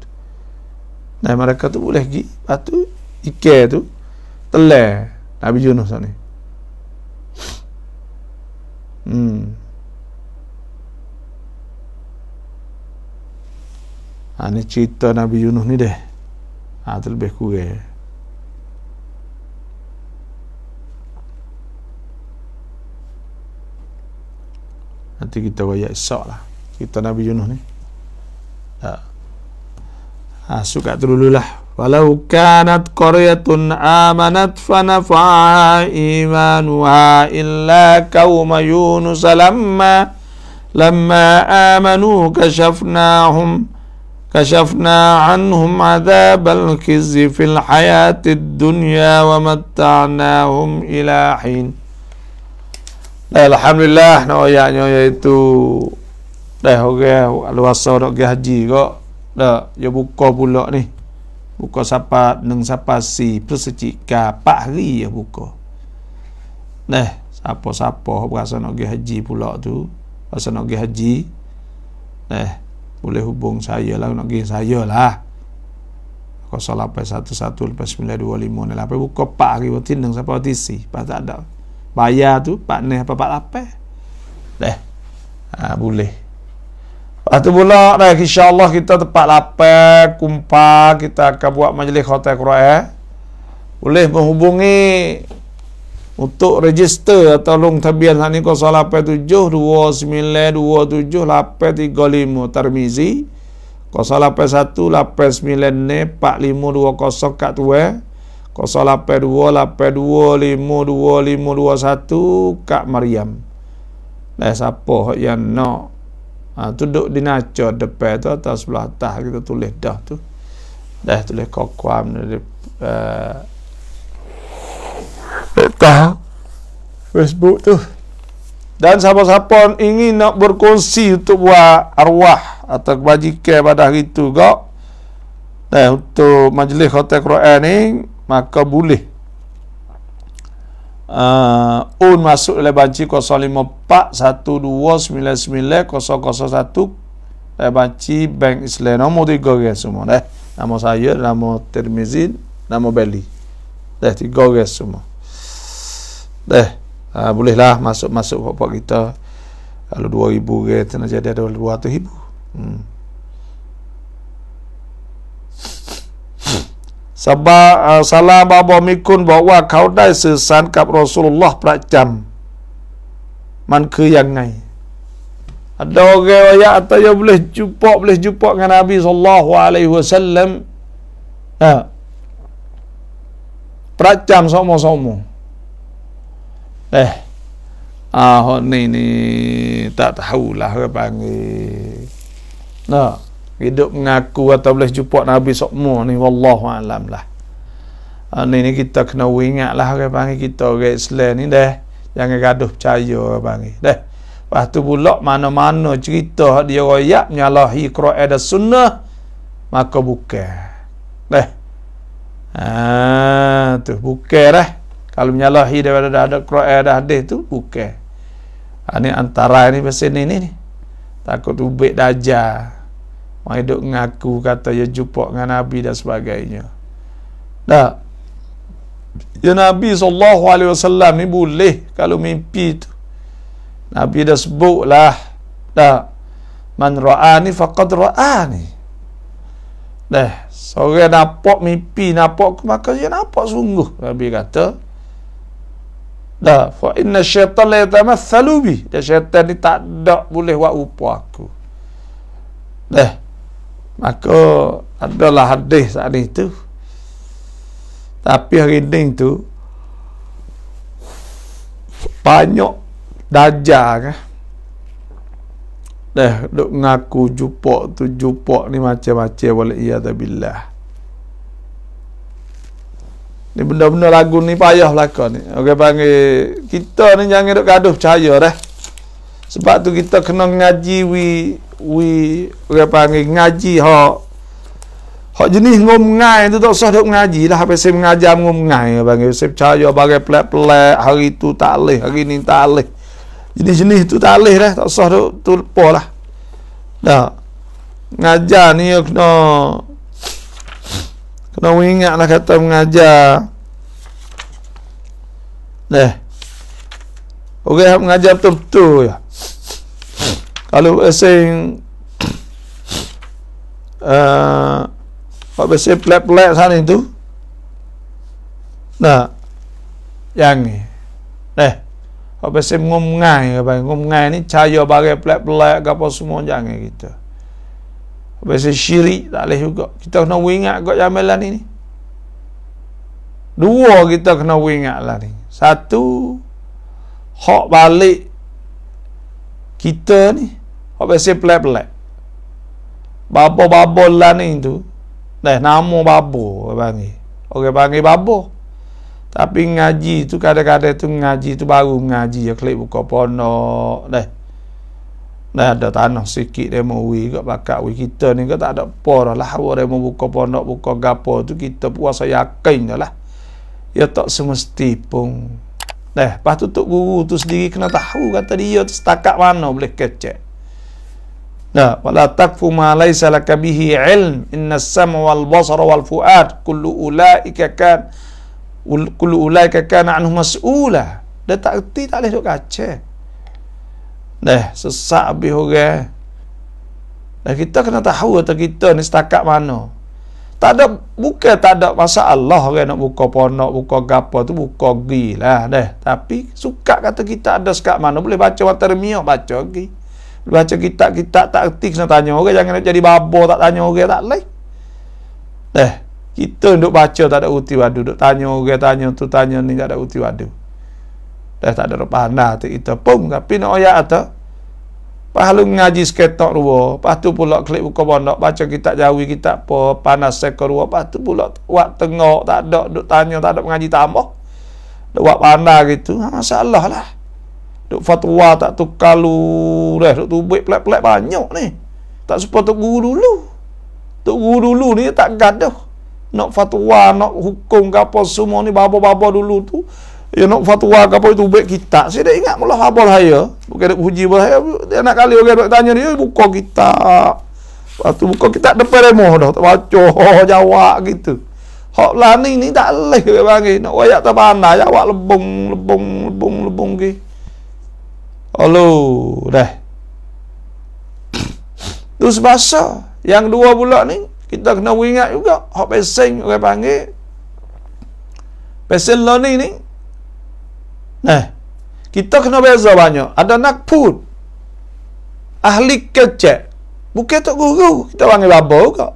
Speaker 1: Nah, mereka tu boleh pergi, lepas tu ikan tu telan Nabi Yunus ni. Ini cerita Nabi Yunus ni deh. Tu lebih kurang. Nanti kita wayak esok lah cerita Nabi Yunus ni. Suka tu dulu lah. Walau kanat qaryatun amanat fanafa'aha imanuha illa qauma Yunus lamma amanu كشفنا عنهم عذاب الخزي في الحياة الدنيا ومتعناهم إلى حين. Alhamdulillah, ayatnya iaitu orang luasa nak pergi haji kok. Dia buka pula ni. Buka siapa si persecik 4 hari dia buka. Siapa-siapa berasa nak pergi haji pula tu, berasa nak pergi haji. Boleh hubung saya lah, nak pergi saya lah. 0811 lepas 925 ni 8 buka 4 hari tindang siapa OTC pas tak ada bayar tu 4 ni apa 48 boleh. Lepas tu pula insya-Allah kita tepat 8 kumpul kita akan buat majlis khatam Quran. Boleh menghubungi untuk register atau long tabian ni 087 2927 835 Tirmizi 081 89 4520 kat tua 082 82 52 55 21 kat Maryam. Siapa yang nak tu duduk di naca depan tu atau sebelah atas kita tulis dah tu. Tulis kokuam Facebook tu. Dan siapa-siapa ingin nak berkongsi untuk buat arwah atau kebajikan pada hari tu kok untuk majlis khatam Quran ni, maka boleh masuk dalam banci 054 1299 001 dalam banci Bank Islam nombor 3 guys semua nama saya, nama Tirmizi, nama Beli 3 guys semua bolehlah masuk pokok kita. Kalau 2000 guys nak jadi ada 200,000. Sebab salam bapa mikun bawa kau dai sesan kap Rasulullah prakjam man ke yang ngai. Ada orang ayat atau yang boleh jumpa dengan Nabi sallallahu alaihi wasallam prakjam sama-sama. Ni tak tahulah orang panggil. Hidup mengaku atau boleh jumpa Nabi sokmo ni wallahu alam lah. Ni kita kena ingatlah orang panggil kita orang Islam ni jangan gaduh percaya orang panggil. Lepas tu pula mana-mana cerita dia royak menyalahi Quran dan Sunnah maka bukan. Tu bukan dah. Kalau menyalahi daripada ada Quran dah hadis tu bukan. Ni antara ni pasal ni. Takut ubik dajal. Mai duk ngaku kata ya jumpa dengan Nabi dan sebagainya. Ya Nabi sallallahu alaihi wasallam ni boleh kalau mimpi tu. Nabi dah sebutlah man ra'ani faqad ra'ani. Seorang nampak mimpi, nampak maka dia nampak sungguh. Nabi kata fa inna syaitan la yatamathalu bi. Dan syaitan ni tak ada boleh buat rupa aku. Maka adalah hadis saat itu. Tapi hari ini tu banyak dajjal kan. Duk ngaku jumpa ni macam-macam wal iyadzabillah. Ni benda-benda lagu ni payah belakang ni. Orang panggil kita ni jangan duk gaduh percaya dah. Sebab tu kita kena ngaji orang panggil ngaji hak jenis ngomngai tu tak usah duk ngaji lah. Apa saya mengajar ngomngai panggil saya percaya bagai pelik-pelik hari tu tak leh, hari ni tak leh. Jenis-jenis tu tak leh dah, tak usah duk tulpa lah. Ngajar ni kena ingatlah kata mengajar. Orang yang mengajar betul-betul ya. Kalau asing biasa pelik-pelik sana itu yang ni biasa ngomngai ni cahaya bagai pelik-pelik apa semua jangan kita. Biasa syirik tak boleh juga. Kita kena ingat kat jamalan ni. Dua kita kena ingatlah ni. Satu, hak balik kita ni hak biasa pelik-pelik. Babo-babo lah ni tu. Nama babo orang panggil babo. Tapi ngaji tu kadang-kadang tu ngaji tu baru ngaji ya klik buka pondok ada tanah sikit demo wi kat bakat wi kita ni ke tak ada apa dah lah demo buka pondok buka gapo tu kita puasa yakin dah lah ya tak semesti pun lepas tu tok guru tu sendiri kena tahu kata dia tu setakat mana boleh kecek Nah, wala takfu ma laysa laka bihi ilm, innas sam'a wal basara wal fuad kullu ulaika kana anhu mas'ula. Dia tak erti, tak boleh duk kacau. Sesak habis orang. Kita kena tahu atau kita ni setakat mana. Bukan tak ada masalah orang nak buka ponok, buka gapo tu buka gi lah Tapi suka kata kita ada sekat mana, boleh baca mata remiak baca gi. Baca kitab-kitab tak erti kena tanya orang, jangan nak jadi babo tak tanya orang, tak boleh. Kita duk baca tak ada uti wadu, duk tanya orang, tanya tu tanya ni, tak ada uti wadu. Tak ada pandai tu kita pun, tapi nak ayat atau pahalu ngaji seketok dua, lepas tu pula klik buka pondok, baca kitab jawi, kitab apa, panas sekor dua, lepas tu pula wak tengok, tak ada, duk tanya, tak ada mengaji tambah. Duk wak pandai gitu, masalah lah. Duk fatwa tak tukar lu, duk tubik pelak-pelak banyak ni. Tak supaya tok guru dulu. Tok guru dulu ni tak gaduh. Nak fatwa, nak hukum ke apa semua ni, baba-baba dulu tu. Ya nak fatwa ke apa itu baik kitab. Saya dah ingat mula apa saya. Bukan nak puji saya. Dia nak kali orang nak tanya dia buka kitab. Lepas tu buka kitab depan remah dah. Tak baca jawab gitu. Hak lah ni tak boleh ke bagi. Nak wayak tak pandai jawab lebong ke. Halo dah. Tu sebasa yang dua pula ni kita kena ingat juga. Hak pesen orang panggil pesen learning ni. Kita kena beza banyak. Ada nakpud, ahli kecek, bukan tok guru. Kita panggil babo juga.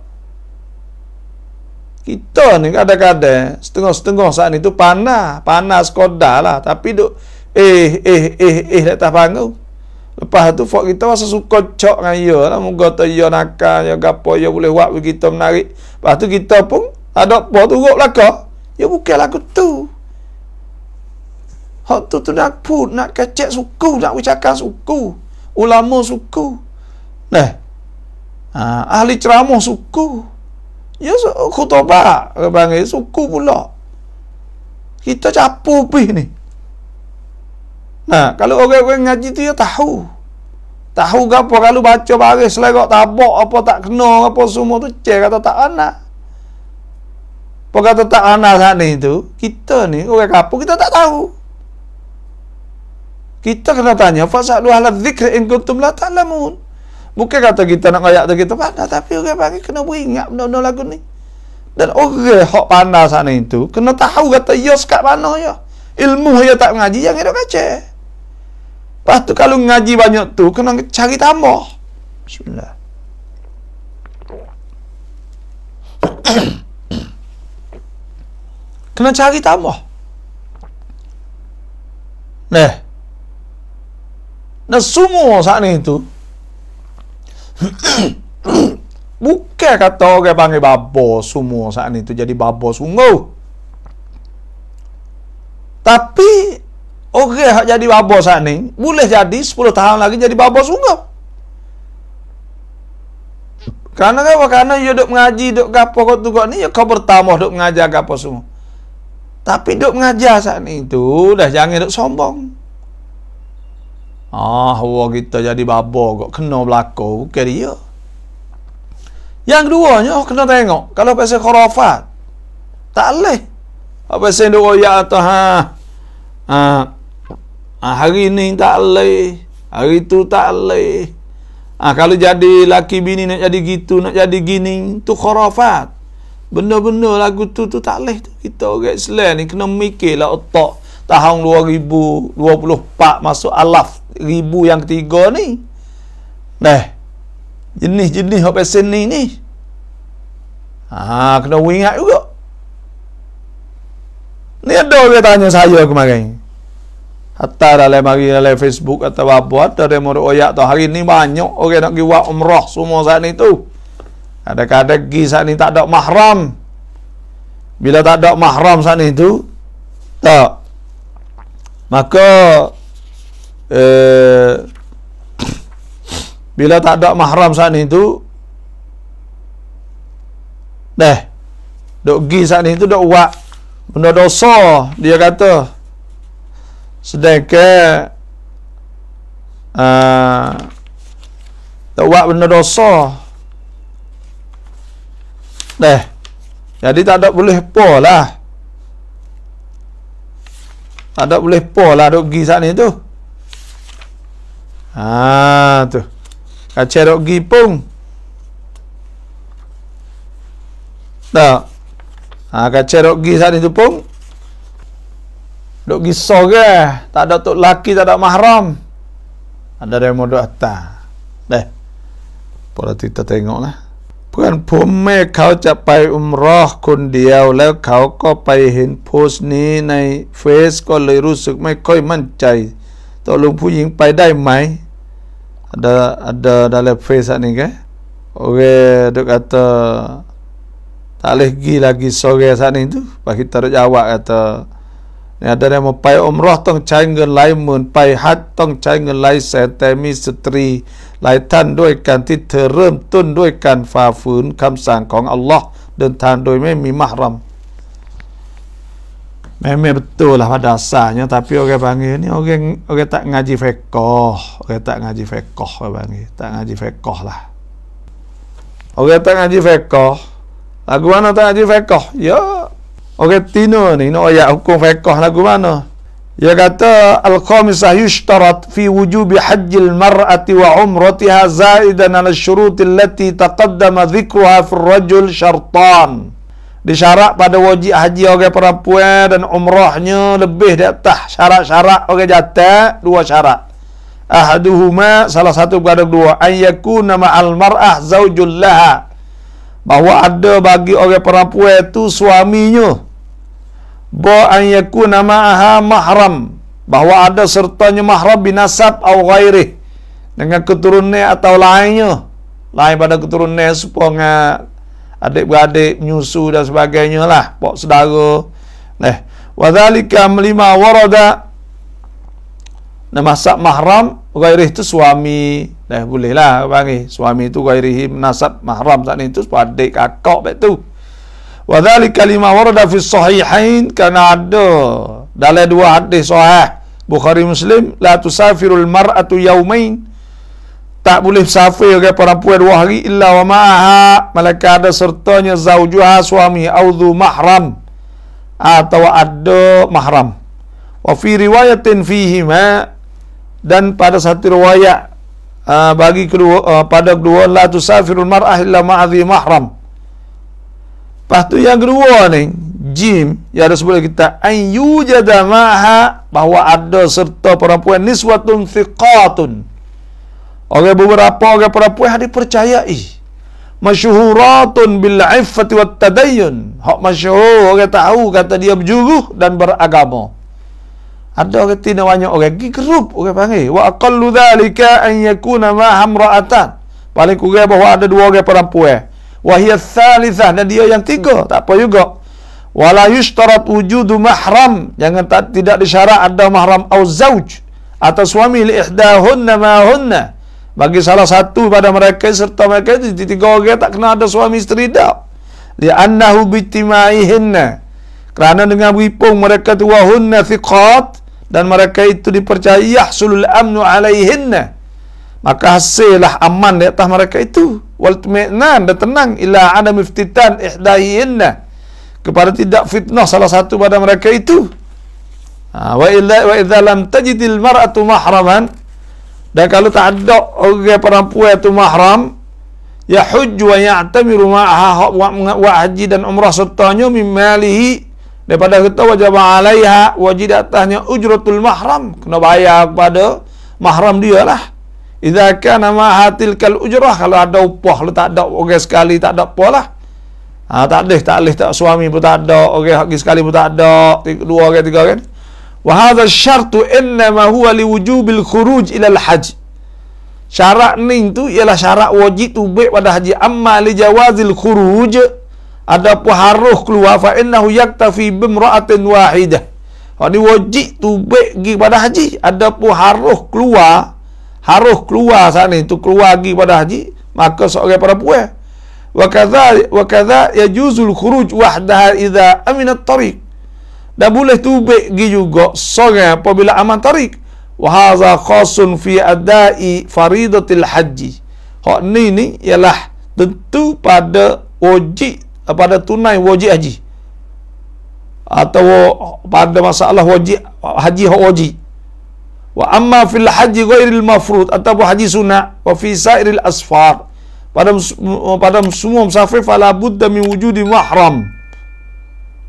Speaker 1: Kita ni kadang-kadang setengah-setengah saat ni tu panas kodar lah. Tapi duk tak panggil. Lepas tu fok kita rasa suka cok dengan ia lah. Moga tu ia nakal, ia gapo, ia boleh buat begitu menarik. Lepas tu kita pun ada apa turut belakang. Ya bukan lagu tu. Hak tu nak put, nak kecek suku, nak ucapkan suku. Ulama suku. Ahli ceramah suku. Ya khutbah, panggil suku pula. Kita capu pih ni. Kalau orang-orang ngaji tu dia tahu. Tahu gapo kalau baca baris selegak tabak apa tak kena apa semua tu cek kata tak ana. Apa kata tak ana saat ni tu, kita ni orang kampung kita tak tahu. Kita kena tanya, fasalu ahla dzikri in kuntum la ta'lamun. Bukan kata kita nak ayat tu kita pandai, tapi orang panggil kena beringat benda-benda lagu ni. Dan orang hak pandai sana itu kena tahu kata ya sekat mana ya. Ilmu dia tak mengaji yang dia baca. Lepas tu kalau ngaji banyak tu kena cari tambah. Bismillah. Kena cari tambah. Semua saat ni tu bukan kata orang panggil babo semua saat ni tu jadi babo sungguh. Tapi orang yang jadi babo saat ni boleh jadi 10 tahun lagi jadi babo sungguh. Karena apa? Karena dia duk mengaji, duk gapo kau tu kau ni, kau bertambah duk mengajar gapo semua. Tapi duk mengajar saat ni tu dah jangan duk sombong. Wah kita jadi babo kok kena berlaku bukan dia. Yang keduanya kena tengok kalau pasal khurafat tak boleh. Apa pasal duk royak atau hari ni tak boleh, hari tu tak boleh. Kalau jadi laki bini nak jadi gitu, nak jadi gini, tu khurafat. Benda-benda lagu tu tak boleh tu. Kita orang Islam ni kena mikirlah otak tahun 2024 masuk alaf ribu yang ketiga ni. Jenis-jenis apa pesen ni. Kena ingat juga. Ni ada orang tanya saya kemarin. Hatta dalam Facebook atau apa, ada dia mau oyak tu hari ni banyak orang nak pergi buat umrah semua saat ni tu. Kadang-kadang pergi saat ni tak ada mahram. Bila tak ada mahram saat ni tu, tak. Maka bila tak ada mahram saat ni tu dok pergi saat ni tu dok buat benda dosa, dia kata. Sedangkan tak buat benda dosa. Jadi tak ada boleh polah. Tak ada boleh polah dok pergi saat ni tu. Tu. Kacau dok pergi pun. Tak. Kacau dok pergi saat ni tu pun. Dok pergi sorang. Tak ada tok laki, tak ada mahram. Ada demo dok atas. Pola kita tengoklah. เพื่อนผมแม่เขาจะไปอุมเราะห์คนเดียวแล้วเขาก็ไปเห็นโพสต์นี้ในเฟซก็เลยรู้สึกไม่ค่อยมั่นใจตกลงผู้หญิงไปได้ไหม ada dalam face ni kan orang duk kata tak boleh pergi lagi sore saat ni tu pak kita duk jawab kata ni ada yang mau ไป umrah ต้องใช้เงินหลายหมื่นไปฮัจญ์ต้องใช้เงินหลายแสนแต่มีสตรีหลายท่านด้วยกันที่เธอเริ่มต้นด้วยการฝ่าฝืนคำสั่งของอัลลอฮ์เดินทางโดยไม่มีมะฮรัม memang betul lah pada asalnya tapi orang panggil ni orang tak ngaji fiqh orang panggil tak ngaji fiqh lah orang tak ngaji fiqh lagu mana tak ngaji fiqh ya orang tino ni nak ayat hukum fiqh lagu mana dia kata al-khamisah yushtarat fi wujubi hajjil mar'ati wa umratiha zaidan ala syurut allati taqaddama dhikruha fi rajul syartan disyarat pada wajib haji orang perempuan dan umrahnya lebih di atas syarat-syarat orang jatah dua syarat ahaduhuma salah satu pada dua an yakuna ma'al mar'ah zaujul laha bahawa ada bagi orang perempuan itu suaminya ba an yakuna ma'aha mahram bahawa ada sertanya mahram binasab atau ghairi dengan keturunan atau lainnya lain pada keturunan supaya adik-beradik menyusu dan sebagainya lah pok saudara wadzalika lima warada nasab mahram ghairi itu suami boleh lah panggil suami itu ghairihi nasab mahram saat itu adik kakak betul wadzalika lima warada fi sahihain kana ada dalam dua hadis sahih Bukhari Muslim la tusafirul mar'atu yaumain tak boleh safir orang perempuan 2 hari illa wa ma'aha malaikat ada sertanya zaujuha suami audhu mahram atau ada mahram wa fi riwayatin fihima dan pada satu riwayat bagi kedua pada kedua la tusafirul mar'ah illa ma'adhi mahram. Lepas tu yang kedua ni jim yang ada sebut kita an yujada ma'aha bahawa ada serta perempuan niswatun thiqatun orang beberapa orang perempuan yang dipercayai masyhuratun bil iffati wat tadayyun hak masyhur orang tahu kata dia berjuruh dan beragama ada orang tina banyak orang pergi grup orang panggil wa aqallu dhalika an yakuna ma hamra'atan paling kurang bahawa ada 2 orang perempuan wa hiya tsalitsah dan dia yang 3 tak apa juga wala yushtarat wujudu mahram jangan tidak disyarat ada mahram au zauj atau suami li ihdahunna ma hunna bagi salah satu pada mereka serta mereka itu 3 orang tak kena ada suami isteri dak li'annahu bitimaihinna kerana dengan wipung mereka tu wahunna thiqat dan mereka itu dipercayai yahsulul amnu alaihinna maka hasillah aman di atas mereka itu wal tuminan dan tenang ila adam iftitan ihdahihinna kepada tidak fitnah salah satu pada mereka itu wa idza lam tajidil mar'atu mahraman dan kalau tak ada orang perempuan itu mahram ya hujju wa ya'tamiru ma'aha wa haji dan umrah sertanya mimalihi daripada kita wajib alaiha wajib atasnya ujratul mahram kena bayar kepada mahram dia lah idza kana ma'ha tilkal ujrah kalau ada upah lu tak ada orang sekali tak ada apa lah tak boleh tak suami pun tak ada orang sekali pun tak ada 2 orang 3 orang wa hadha syartu innama huwa liwujubil khuruj ila al-hajj syarat ni tu ialah syarat wajib tubik pada haji amma li jawazil khuruj ada pun harus keluar fa innahu yaktafi bimra'atin wahidah ni wajib tubik pergi pada haji ada pun harus keluar sana tu keluar pergi pada haji maka seorang perempuan wa kadza yajuzul khuruj wahdaha idza amina at-tariq dan boleh tubik pergi juga seorang apabila aman tarik wa hadza khasun fi adai faridatil haji Hak ni ialah tentu pada wajib, pada tunai wajib haji, atau pada masalah wajib haji hak wajib. Wa amma fil haji ghairil mafrud, ataupun haji sunat, wa fi sairil asfar, pada semua musafir fala budda min wujudi mahram.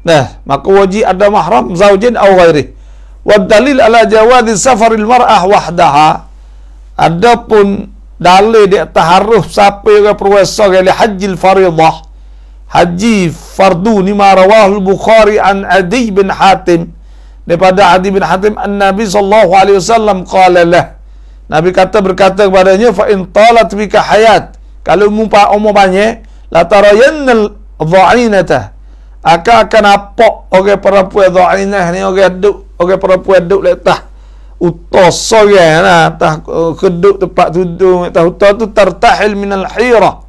Speaker 1: Nah, maka wajib ada mahram, zaujin atau ghairi. Wa dalil ala jawazi safaril mar'ah wahdaha. Adapun dalil di atas harus siapa yang berpuasa li hajjil faridah, haji fardu ni ma rawahul Bukhari an Adi bin Hatim, daripada Adi bin Hatim an-Nabi sallallahu alaihi wasallam qala lah, Nabi berkata kepadanya, fa in talat bika hayat, kalau umpamanya la tarayannal dha'inata, akan apa orang perempuan dha'inah ni, orang perempuan duduk letak utos sorang lah, atas keduk tempat tudung atas utos tu, tertahil minal hirah,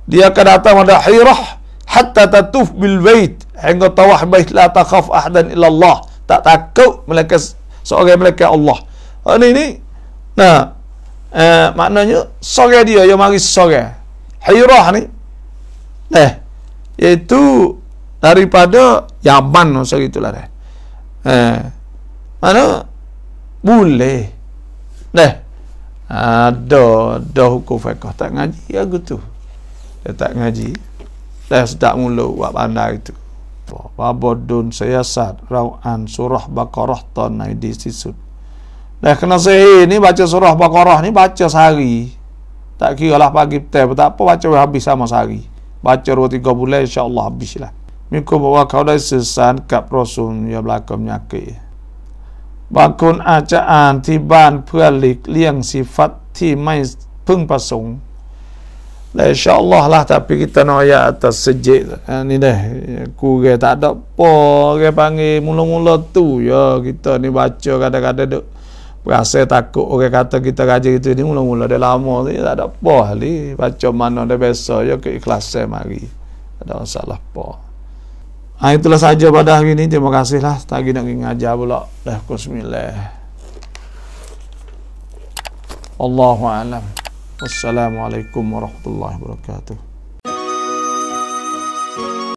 Speaker 1: dia akan datang pada hirah hatta tatuf bil bait, hingga tawaf bait, la takhaf ahadan illa Allah, tak takut malaikat seorang malaikat Allah. Ini nah, maknanya sorang dia yang mari sorang hirah ni, iaitu daripada Yaman, masa itulah dah. Mana boleh ada hukum fiqh tak ngaji aku tu, dia tak ngaji dah sedap mula buat pandai itu babodun siasat rawan surah Baqarah tanai di sisud. Dah kena sehari ni baca surah Baqarah ni, baca sehari, tak kira lah pagi petang tak apa, baca habis sama sehari, baca 2-3 bulan insya-Allah habislah. Mikul bawa kau dah sesan kap rasul ya belakang penyakit. Bakun acaan tiban peralik liang sifat ti mai peng pasung. Lah insya-Allah lah, tapi kita nak ayat atas sejik ni dah. Kurang tak ada apa orang panggil mula-mula tu ya, kita ni baca kadang-kadang duk rasa takut orang kata kita kaji itu ni mula-mula dah lama ni, tak ada apa ni, baca mana dah biasa ya, keikhlasan mari. Tak ada masalah apa. Itulah saja pada hari ini. Terima kasihlah. Tak lagi nak ngajar pula. Dah pukul 9. Allahu a'lam. Wassalamualaikum warahmatullahi wabarakatuh.